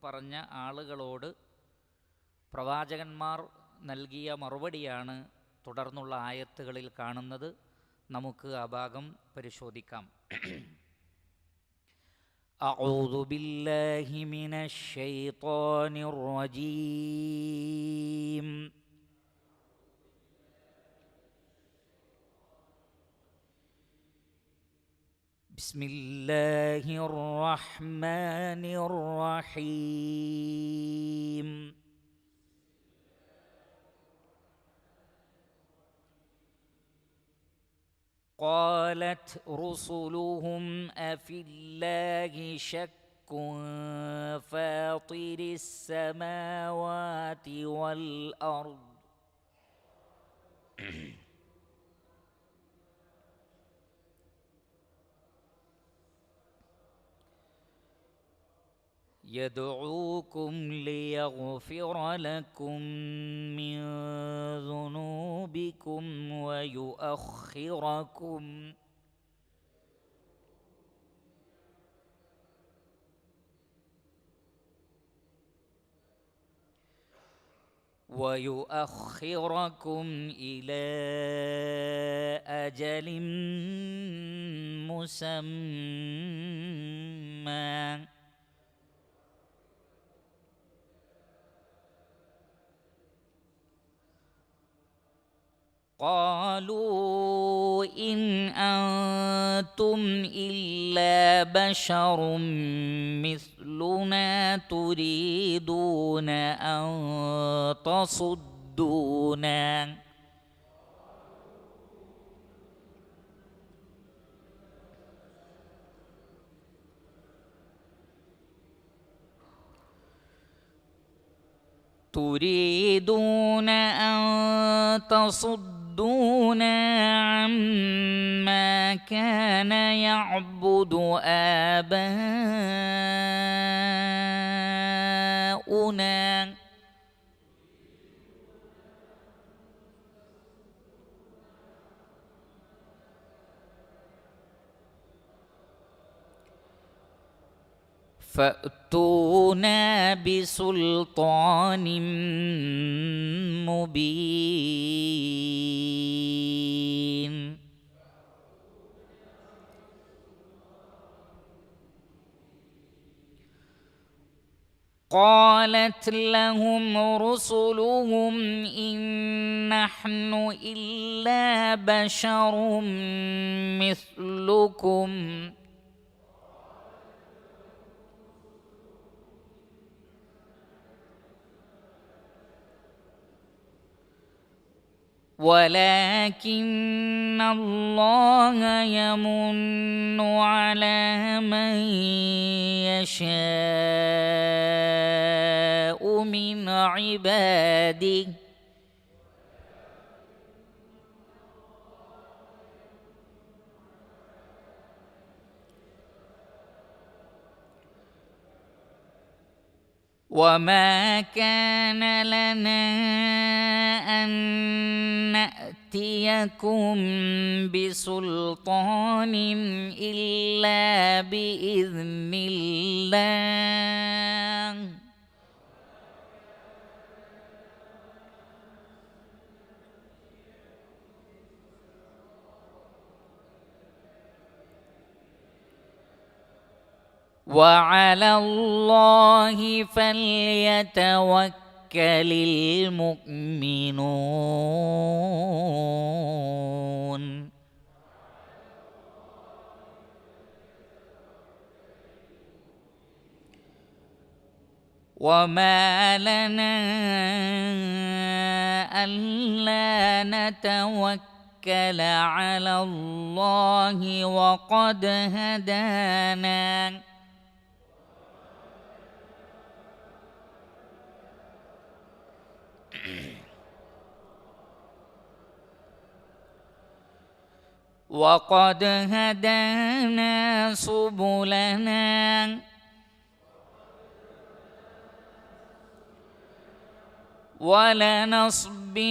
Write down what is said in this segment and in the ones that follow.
പറഞ്ഞ ആളുകളോട് പ്രവാചകന്മാർ നൽകിയ മറുപടിയാണ് തുടർന്നുള്ള ആയത്തുകളിൽ കാണുന്നത്. നമുക്ക് ആ ഭാഗം പരിശോധിക്കാം. അഊദു ബില്ലാഹി മിനശ് ശൈത്വാനിർ റജീം. ബിസ്മില്ലാഹിർ റഹ്മാനിർ റഹീം. قالت رسلهم أفي الله شك فاطر السماوات والأرض يدعوكم ليغفر لكم من ذنوبكم ويؤخركم إلى أجل مسمى قالوا إن أنتم إلا بشر مثلنا تريدون أن تصدونا عما كان يعبد آباؤنا فأتونا بسلطان مبين قالت لهم رسلهم إن نحن إلا بشر مثلكم ولكن الله يمن على من يشاء من عباده وما كان لنا أن نأتيكم بسلطان إلا بإذن الله وعلى الله فليتوكل المؤمنون وما لنا ألا نتوكل على الله وقد هدانا وقد هدانا سبلنا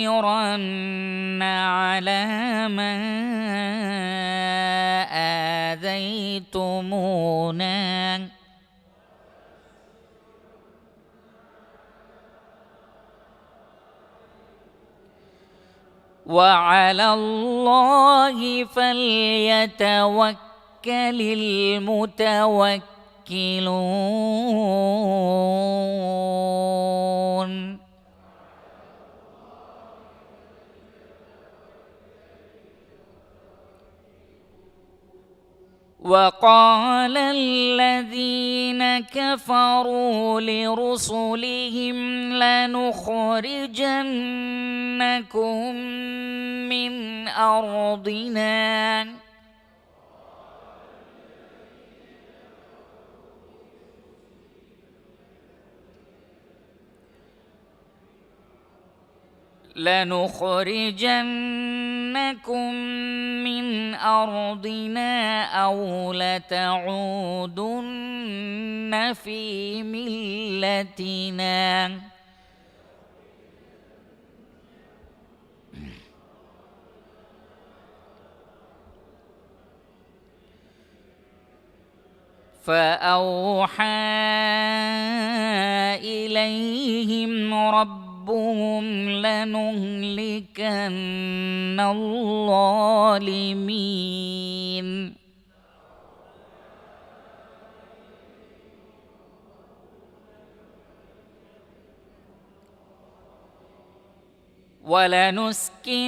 ولنصبرن على ما آذيتمونا وعلى الله فليتوكل المتوكلون. وقال الذين كفروا لرسلهم لنخرجنكم من أرضنا أو لتعودن في ملتنا. فأوحى إليهم ربهم لنهلكن الظالمين ولنسكننكم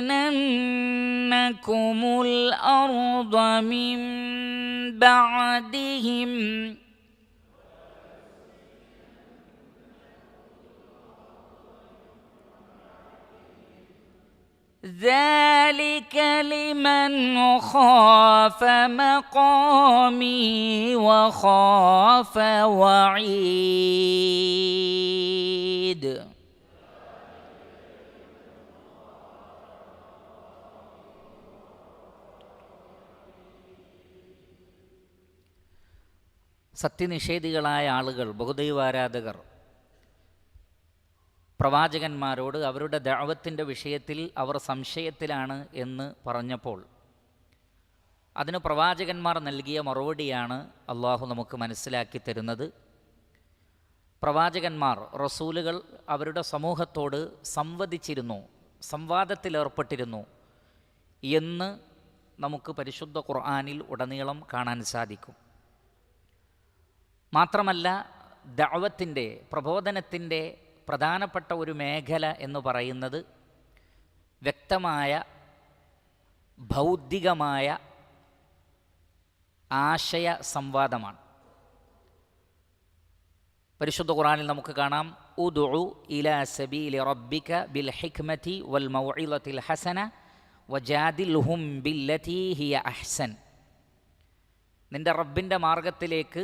الأرض من بعدهم ذلك لمن خاف مقامي وخاف وعيد. സത്യനിഷേധികളായ ആളുകൾ, ബഹുദൈവാരാധകർ പ്രവാചകന്മാരോട് അവരുടെ ദഅവത്തിൻ്റെ വിഷയത്തിൽ അവർ സംശയത്തിലാണ് എന്ന് പറഞ്ഞപ്പോൾ അതിന് പ്രവാചകന്മാർ നൽകിയ മറുപടിയാണ് അള്ളാഹു നമുക്ക് മനസ്സിലാക്കി തരുന്നത്. പ്രവാചകന്മാർ, റസൂലുകൾ അവരുടെ സമൂഹത്തോട് സംവദിച്ചിരുന്നു, സംവാദത്തിലേർപ്പെട്ടിരുന്നു എന്ന് നമുക്ക് പരിശുദ്ധ ഖുർആനിൽ ഉടനീളം കാണാൻ സാധിക്കും. മാത്രമല്ല, ദഅവത്തിൻ്റെ, പ്രബോധനത്തിൻ്റെ പ്രധാനപ്പെട്ട ഒരു മേഖല എന്ന് പറയുന്നത് വ്യക്തമായ ബൗദ്ധികമായ ആശയ സംവാദമാണ്. പരിശുദ്ധ ഖുർആനിൽ നമുക്ക് കാണാം, ഉദ്ഉ ഇലാ സബീലി റബ്ബിക ബിൽ ഹിക്മതി വൽ മൗഇളതിൽ ഹസന വജാദിൽഹും ബില്ലതി ഹിയ അഹ്സൻ. നിൻ്റെ റബ്ബിൻ്റെ മാർഗത്തിലേക്ക്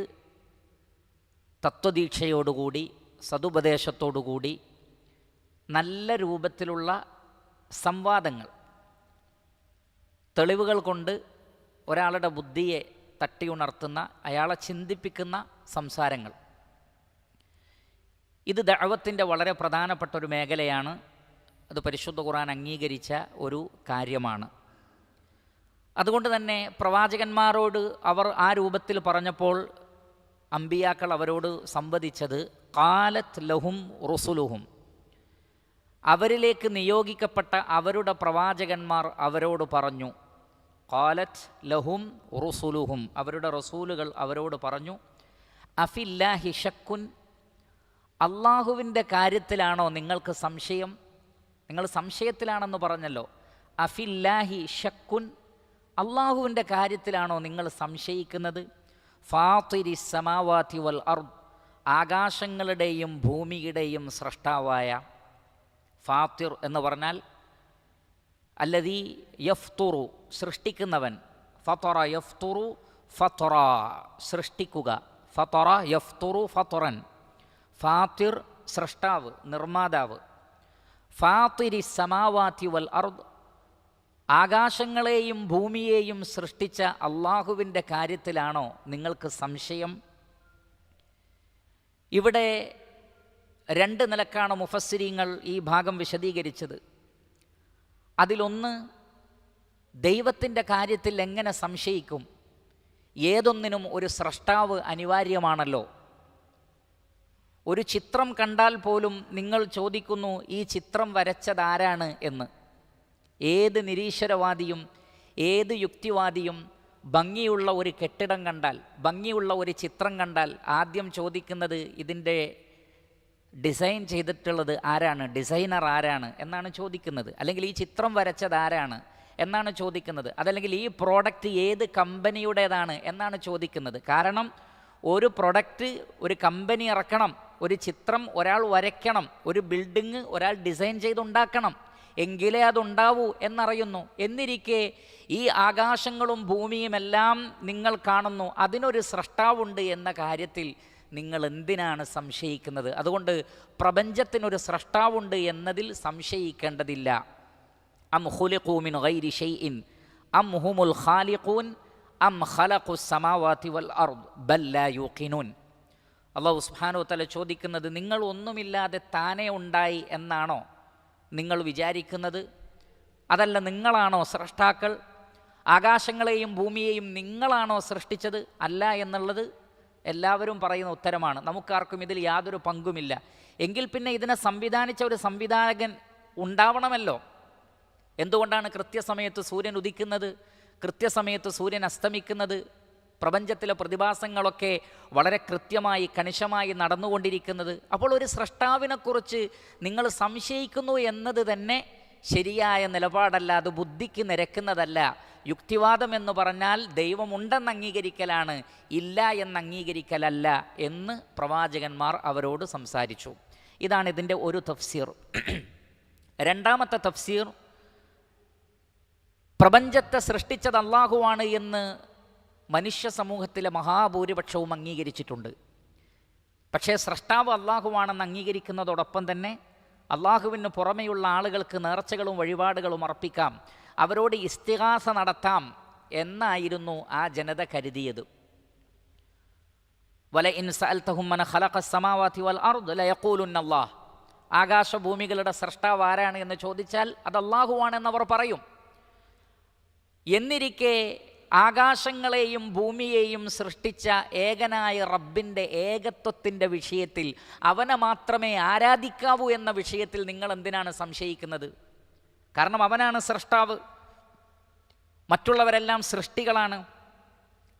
തത്വദീക്ഷയോടുകൂടി, സതുപദേശത്തോടുകൂടി നല്ല രൂപത്തിലുള്ള സംവാദങ്ങൾ, തെളിവുകൾ കൊണ്ട് ഒരാളുടെ ബുദ്ധിയെ തട്ടിയുണർത്തുന്ന, അയാളെ ചിന്തിപ്പിക്കുന്ന സംസാരങ്ങൾ, ഇത് ദഅവത്തിൻ്റെ വളരെ പ്രധാനപ്പെട്ട ഒരു മേഖലയാണ്. അത് പരിശുദ്ധ ഖുർആൻ അംഗീകരിച്ച ഒരു കാര്യമാണ്. അതുകൊണ്ട് തന്നെ പ്രവാചകന്മാരോട് അവർ ആ രൂപത്തിൽ പറഞ്ഞപ്പോൾ അമ്പിയാക്കൾ അവരോട് സംവദിച്ചത് ഖാലത്ത് ലഹും റുസുലുഹും, അവരിലേക്ക് നിയോഗിക്കപ്പെട്ട അവരുടെ പ്രവാചകന്മാർ അവരോട് പറഞ്ഞു. ഖാലത്ത് ലഹും റുസുലുഹും, അവരുടെ റസൂലുകൾ അവരോട് പറഞ്ഞു, അഫില്ലാഹി ഷക്കുൻ, അള്ളാഹുവിൻ്റെ കാര്യത്തിലാണോ നിങ്ങൾക്ക് സംശയം? നിങ്ങൾ സംശയത്തിലാണെന്ന് പറഞ്ഞല്ലോ. അഫില്ലാഹി ഷക്കുൻ, അള്ളാഹുവിൻ്റെ കാര്യത്തിലാണോ നിങ്ങൾ സംശയിക്കുന്നത്? ഫാത്തിരി സമാവാതി വൽ അർദ്, ആകാശങ്ങളുടെയും ഭൂമിയുടെയും സൃഷ്ടാവായ. ഫാത്തിർ എന്ന് പറഞ്ഞാൽ അല്ലദീ യഫ്തുറു, സൃഷ്ടിക്കുന്നവൻ. ഫതറ യഫ്തുറു ഫതറ, സൃഷ്ടിക്കുക. ഫതറ യഫ്തുറു ഫതറൻ, ഫാത്തിർ സൃഷ്ടാവ്, നിർമ്മാതാവ്. ഫാത്തിരി സമാവാതി വൽ അർദ്, ആകാശങ്ങളെയും ഭൂമിയെയും സൃഷ്ടിച്ച അള്ളാഹുവിൻ്റെ കാര്യത്തിലാണോ നിങ്ങൾക്ക് സംശയം? ഇവിടെ രണ്ട് നിലക്കാണ് മുഫസ്സിരീങ്ങൾ ഈ ഭാഗം വിശദീകരിച്ചത്. അതിലൊന്ന്, ദൈവത്തിൻ്റെ കാര്യത്തിൽ എങ്ങനെ സംശയിക്കും? ഏതൊന്നിനും ഒരു സ്രഷ്ടാവ് അനിവാര്യമാണല്ലോ. ഒരു ചിത്രം കണ്ടാൽ പോലും നിങ്ങൾ ചോദിക്കുന്നു, ഈ ചിത്രം വരച്ചതാരാണ് എന്ന്. ഏത് നിരീശ്വരവാദിയും ഏത് യുക്തിവാദിയും ഭംഗിയുള്ള ഒരു കെട്ടിടം കണ്ടാൽ, ഭംഗിയുള്ള ഒരു ചിത്രം കണ്ടാൽ ആദ്യം ചോദിക്കുന്നത് ഇതിൻ്റെ ഡിസൈൻ ചെയ്തിട്ടുള്ളത് ആരാണ്, ഡിസൈനർ ആരാണ് എന്നാണ് ചോദിക്കുന്നത്. അല്ലെങ്കിൽ ഈ ചിത്രം വരച്ചത് ആരാണ് എന്നാണ് ചോദിക്കുന്നത്. അതല്ലെങ്കിൽ ഈ പ്രോഡക്റ്റ് ഏത് കമ്പനിയുടേതാണ് എന്നാണ് ചോദിക്കുന്നത്. കാരണം ഒരു പ്രൊഡക്റ്റ് ഒരു കമ്പനി ഇറക്കണം, ഒരു ചിത്രം ഒരാൾ വരയ്ക്കണം, ഒരു ബിൽഡിങ് ഒരാൾ ഡിസൈൻ ചെയ്തുണ്ടാക്കണം, എങ്കിലേ അതുണ്ടാവൂ എന്നറിയുന്നു. എന്നിരിക്കെ ഈ ആകാശങ്ങളും ഭൂമിയുമെല്ലാം നിങ്ങൾ കാണുന്നു, അതിനൊരു സ്രഷ്ടാവുണ്ട് എന്ന കാര്യത്തിൽ നിങ്ങൾ എന്തിനാണ് സംശയിക്കുന്നത്? അതുകൊണ്ട് പ്രപഞ്ചത്തിനൊരു സ്രഷ്ടാവുണ്ട് എന്നതിൽ സംശയിക്കേണ്ടതില്ല. അം ഖുലിഖൂ മിൻ ഗൈരി ഷൈഇൻ അം ഹുമുൽ ഖാലിഖൂൻ അം ഖലഖുസ് സമാവാതി വൽ അർദ് ബൽ ലാ യൂഖിനൂൻ. അല്ലാഹു സുബ്ഹാനഹു വ തആല ചോദിക്കുന്നത്, നിങ്ങൾ ഒന്നുമില്ലാതെ താനേ ഉണ്ടായി എന്നാണോ നിങ്ങൾ വിചാരിക്കുന്നത്? അതല്ല, നിങ്ങളാണോ സ്രഷ്ടാക്കൾ? ആകാശങ്ങളെയും ഭൂമിയെയും നിങ്ങളാണോ സൃഷ്ടിച്ചത്? അല്ല എന്നുള്ളത് എല്ലാവരും പറയുന്ന ഉത്തരമാണ്. നമുക്കാർക്കും ഇതിൽ യാതൊരു പങ്കുമില്ല. എങ്കിൽ പിന്നെ ഇതിനെ സംവിധാനിച്ച ഒരു സംവിധായകൻ ഉണ്ടാവണമല്ലോ. എന്തുകൊണ്ടാണ് കൃത്യസമയത്ത് സൂര്യൻ ഉദിക്കുന്നത്, കൃത്യസമയത്ത് സൂര്യൻ അസ്തമിക്കുന്നത്, പ്രപഞ്ചത്തിലെ പ്രതിഭാസങ്ങളൊക്കെ വളരെ കൃത്യമായി കണിശമായി നടന്നുകൊണ്ടിരിക്കുന്നത്? അപ്പോൾ ഒരു സ്രഷ്ടാവിനെക്കുറിച്ച് നിങ്ങൾ സംശയിക്കുന്നു എന്നത് തന്നെ ശരിയായ നിലപാടല്ല, അത് ബുദ്ധിക്ക് നിരക്കുന്നതല്ല. യുക്തിവാദം എന്ന് പറഞ്ഞാൽ ദൈവമുണ്ടെന്ന് അംഗീകരിക്കലാണ്, ഇല്ല എന്ന് അംഗീകരിക്കലല്ല എന്ന് പ്രവാചകന്മാർ അവരോട് സംസാരിച്ചു. ഇതാണ് ഇതിൻ്റെ ഒരു തഫ്സീർ. രണ്ടാമത്തെ തഫ്സീർ, പ്രപഞ്ചത്തെ സൃഷ്ടിച്ചത് അള്ളാഹുവാണ് എന്ന് മനുഷ്യ സമൂഹത്തിലെ മഹാഭൂരിപക്ഷവും അംഗീകരിച്ചിട്ടുണ്ട്. പക്ഷേ സ്രഷ്ടാവ് അള്ളാഹുവാണെന്ന് അംഗീകരിക്കുന്നതോടൊപ്പം തന്നെ അള്ളാഹുവിന് പുറമെയുള്ള ആളുകൾക്ക് നേർച്ചകളും വഴിപാടുകളും അർപ്പിക്കാം, അവരോട് ഇസ്തിഗാസ നടത്താം എന്നായിരുന്നു ആ ജനത കരുതിയത്. വല ഇൻ സഅൽതഹും മൻ ഖലഖസ് സമാവാതി വൽ അർദ് ലയഖൂലുന്ന അല്ലാഹ്. ആകാശഭൂമികളുടെ സ്രഷ്ടാവ് ആരാണ് എന്ന് ചോദിച്ചാൽ അത് അള്ളാഹുവാണെന്നവർ പറയും. എന്നിരിക്കെ ആകാശങ്ങളെയും ഭൂമിയെയും സൃഷ്ടിച്ച ഏകനായ റബ്ബിൻ്റെ ഏകത്വത്തിൻ്റെ വിഷയത്തിൽ, അവനെ മാത്രമേ ആരാധിക്കാവൂ എന്ന വിഷയത്തിൽ നിങ്ങൾ എന്തിനാണ് സംശയിക്കുന്നത്? കാരണം അവനാണ് സ്രഷ്ടാവ്, മറ്റുള്ളവരെല്ലാം സൃഷ്ടികളാണ്.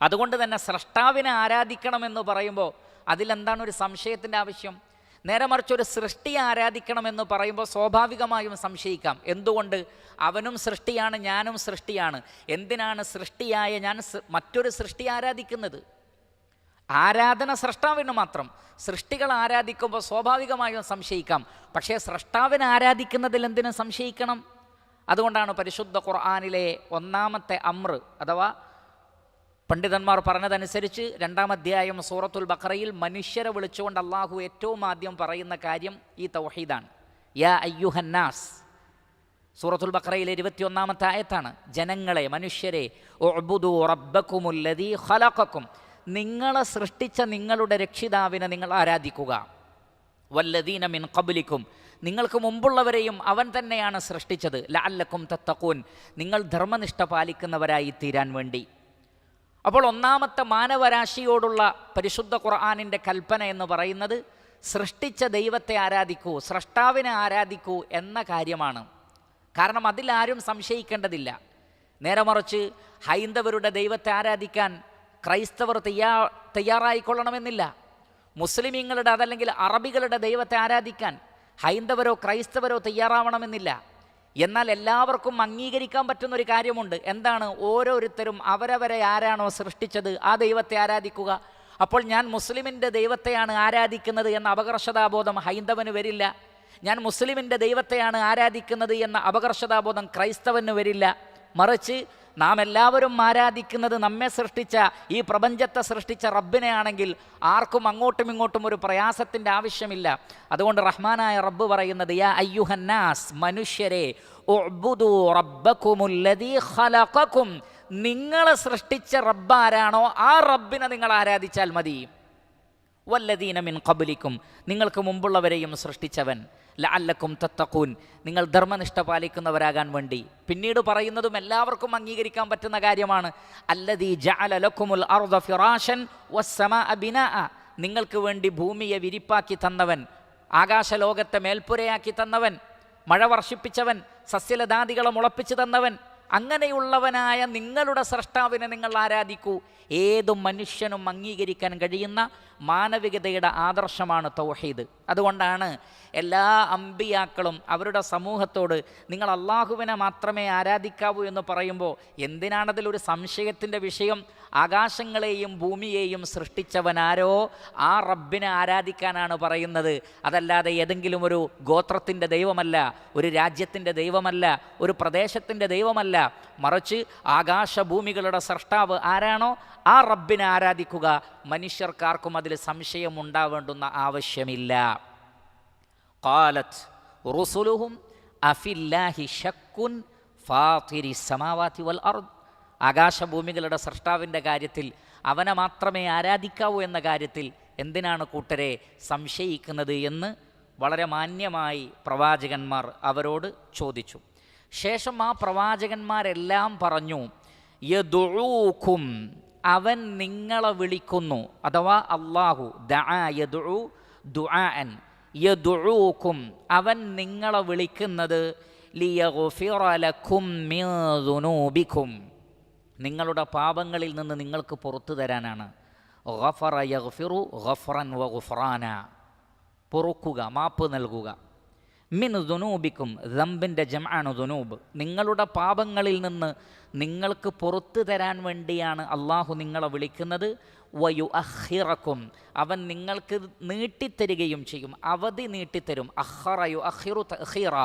അതുകൊണ്ട് തന്നെ സ്രഷ്ടാവിനെ ആരാധിക്കണമെന്ന് പറയുമ്പോൾ അതിലെന്താണ് ഒരു സംശയത്തിൻ്റെ ആവശ്യം? നേരെ മറിച്ച് ഒരു സൃഷ്ടിയെ ആരാധിക്കണമെന്ന് പറയുമ്പോൾ സ്വാഭാവികമായും സംശയിക്കാം. എന്തുകൊണ്ട്? അവനും സൃഷ്ടിയാണ്, ഞാനും സൃഷ്ടിയാണ്. എന്തിനാണ് സൃഷ്ടിയായ ഞാൻ മറ്റൊരു സൃഷ്ടി ആരാധിക്കുന്നത്? ആരാധന സ്രഷ്ടാവിന് മാത്രം. സൃഷ്ടികൾ ആരാധിക്കുമ്പോൾ സ്വാഭാവികമായും സംശയിക്കാം. പക്ഷേ സ്രഷ്ടാവിനെ ആരാധിക്കുന്നതിൽ എന്തിനു സംശയിക്കണം? അതുകൊണ്ടാണ് പരിശുദ്ധ ഖുർആനിലെ ഒന്നാമത്തെ അമ്ർ, അഥവാ പണ്ഡിതന്മാർ പറഞ്ഞതനുസരിച്ച് 2-ാം അധ്യായം സൂറത്തുൽ ബഖറയിൽ മനുഷ്യരെ വിളിച്ചുകൊണ്ട് അള്ളാഹു ഏറ്റവും ആദ്യം പറയുന്ന കാര്യം ഈ തൗഹീദാണ്. യാ അയ്യുഹന്നാസ്, സൂറത്തുൽ ബഖറയിലെ 21-ാമത്തെ ആയത്താണ്. ജനങ്ങളെ, മനുഷ്യരെ, ഉഅ്ബുദൂ റബ്ബക്കുമുല്ലദീ ഖലഖക്കും, നിങ്ങളെ സൃഷ്ടിച്ച നിങ്ങളുടെ രക്ഷിതാവിനെ നിങ്ങൾ ആരാധിക്കുക. വല്ലദീന മിൻ ഖബ്ലിക്കും, നിങ്ങൾക്ക് മുമ്പുള്ളവരെയും അവൻ തന്നെയാണ് സൃഷ്ടിച്ചത്. ലഅല്ലക്കും തത്തഖൂൻ, നിങ്ങൾ ധർമ്മനിഷ്ഠ പാലിക്കുന്നവരായി തീരാൻ വേണ്ടി. അപ്പോൾ ഒന്നാമത്തെ മാനവരാശിയോടുള്ള പരിശുദ്ധ ഖുർആനിൻ്റെ കൽപ്പന എന്ന് പറയുന്നത് സൃഷ്ടിച്ച ദൈവത്തെ ആരാധിക്കൂ, സ്രഷ്ടാവിനെ ആരാധിക്കൂ എന്ന കാര്യമാണ്. കാരണം അതിലാരും സംശയിക്കേണ്ടതില്ല. നേരെ മറിച്ച് ഹൈന്ദവരുടെ ദൈവത്തെ ആരാധിക്കാൻ ക്രൈസ്തവർ തയ്യാറായിക്കൊള്ളണമെന്നില്ല. മുസ്ലിമീങ്ങളുടെ അതല്ലെങ്കിൽ അറബികളുടെ ദൈവത്തെ ആരാധിക്കാൻ ഹൈന്ദവരോ ക്രൈസ്തവരോ തയ്യാറാവണമെന്നില്ല. എന്നാൽ എല്ലാവർക്കും അംഗീകരിക്കാൻ പറ്റുന്നൊരു കാര്യമുണ്ട്. എന്താണ്? ഓരോരുത്തരും അവരവരെ ആരാണോ സൃഷ്ടിച്ചത് ആ ദൈവത്തെ ആരാധിക്കുക. അപ്പോൾ ഞാൻ മുസ്ലിമിൻ്റെ ദൈവത്തെയാണ് ആരാധിക്കുന്നത് എന്ന അപകർഷതാബോധം ഹൈന്ദവന് വരില്ല. ഞാൻ മുസ്ലിമിൻ്റെ ദൈവത്തെയാണ് ആരാധിക്കുന്നത് എന്ന അപകർഷതാബോധം ക്രൈസ്തവന് വരില്ല. മറിച്ച് നാം എല്ലാവരും ആരാധിക്കുന്നത് നമ്മെ സൃഷ്ടിച്ച, ഈ പ്രപഞ്ചത്തെ സൃഷ്ടിച്ച റബ്ബിനെയാണെങ്കിൽ ആർക്കും അങ്ങോട്ടും ഇങ്ങോട്ടും ഒരു പ്രയാസത്തിൻ്റെ ആവശ്യമില്ല. അതുകൊണ്ട് റഹ്മാനായ റബ്ബ് പറയുന്നത്, യാ അയ്യുഹന്നാസ്, മനുഷ്യരെ, ഉഅ്ബുദൂ റബ്ബക്കുമുല്ലദീ ഖലഖക്കും, നിങ്ങളെ സൃഷ്ടിച്ച റബ്ബാരാണോ ആ റബ്ബിനെ നിങ്ങൾ ആരാധിച്ചാൽ മതി. വല്ലദീന മിൻ ഖബ്ലിക്കും, നിങ്ങൾക്ക് മുമ്പുള്ളവരെയും സൃഷ്ടിച്ചവൻ. ലഅല്ലക്കും തത്തഖൂൻ, നിങ്ങൾ ധർമ്മനിഷ്ഠ പാലിക്കുന്നവരാകാൻ വേണ്ടി. പിന്നീട് പറയുന്നതും എല്ലാവർക്കും അംഗീകരിക്കാൻ പറ്റുന്ന കാര്യമാണ്. അല്ലദീ ജഅല ലക്കുമുൽ അർദ ഫിറാശൻ വസ്സമാഅ ബിനാഅ, നിങ്ങൾക്ക് വേണ്ടി ഭൂമിയെ വിരിപ്പാക്കി തന്നവൻ, ആകാശലോകത്തെ മേൽപ്പുരയാക്കി തന്നവൻ, മഴ വർഷിപ്പിച്ചവൻ, സസ്യലതാദികളെ മുളപ്പിച്ചു തന്നവൻ, അങ്ങനെയുള്ളവനായ നിങ്ങളുടെ സ്രഷ്ടാവിനെ നിങ്ങൾ ആരാധിക്കൂ. ഏതു മനുഷ്യനും അംഗീകരിക്കാൻ കഴിയുന്ന മാനവികതയുടെ ആദർശമാണ് തൗഹീദ്. അതുകൊണ്ടാണ് എല്ലാ അമ്പിയാക്കളും അവരുടെ സമൂഹത്തോട് നിങ്ങൾ അള്ളാഹുവിനെ മാത്രമേ ആരാധിക്കാവൂ എന്ന് പറയുമ്പോൾ എന്തിനാണതിലൊരു സംശയത്തിൻ്റെ വിഷയം? ആകാശങ്ങളെയും ഭൂമിയെയും സൃഷ്ടിച്ചവനാരോ ആ റബ്ബിനെ ആരാധിക്കാനാണ് പറയുന്നത്. അതല്ലാതെ ഏതെങ്കിലും ഒരു ഗോത്രത്തിൻ്റെ ദൈവമല്ല, ഒരു രാജ്യത്തിൻ്റെ ദൈവമല്ല, ഒരു പ്രദേശത്തിൻ്റെ ദൈവമല്ല. മറിച്ച് ആകാശഭൂമികളുടെ സ്രഷ്ടാവ് ആരാണോ ആ റബ്ബിനെ ആരാധിക്കുക. മനുഷ്യർക്കാർക്കും അതിൽ സംശയം ഉണ്ടാവേണ്ടുന്ന ആവശ്യമില്ല. ഖാലത്ത് റുസുലുഹും അഫില്ലാഹി ശക്കുൻ ഫാത്തിരി സമാവാതി വൽ അർദ്. ആകാശഭൂമികളുടെ സ്രഷ്ടാവിൻ്റെ കാര്യത്തിൽ അവനെ മാത്രമേ ആരാധിക്കാവൂ എന്ന കാര്യത്തിൽ എന്തിനാണ് കൂട്ടരെ സംശയിക്കുന്നത് എന്ന് വളരെ മാന്യമായി പ്രവാചകന്മാർ അവരോട് ചോദിച്ചു. ശേഷം ആ പ്രവാചകന്മാരെല്ലാം പറഞ്ഞു, യദുഊക്കും, അവൻ നിങ്ങളെ വിളിക്കുന്നു. അഥവാ അല്ലാഹു ദഅ യദുഉ ദുആഅൻ, യദുഊക്കും, അവൻ നിങ്ങളെ വിളിക്കുന്നത് ലിയഗ്ഫിറ ലക്കും മിൻ ദുനൂബിക്കും, നിങ്ങളുടെ പാപങ്ങളിൽ നിന്ന് നിങ്ങൾക്ക് പുറത്തു തരാനാണ്. ഗഫറ യഗ്ഫിറു ഗഫറൻ വ ഗുഫ്റാന, പൊറുക്കുക, മാപ്പ് നൽകുക. മിൻ ദുനൂബിക്കും, ദംബിൻ്റെ ജംആണ് ദുനൂബ്. നിങ്ങളുടെ പാപങ്ങളിൽ നിന്ന് നിങ്ങൾക്ക് പുറത്തു തരാൻ വേണ്ടിയാണ് അള്ളാഹു നിങ്ങളെ വിളിക്കുന്നത്. വയുഅഖിറക്കും, അവൻ നിങ്ങൾക്ക് നീട്ടിത്തരികയും ചെയ്യും, അവധി നീട്ടിത്തരും. അഖറ യുഅഖിറു തഅഖീറ,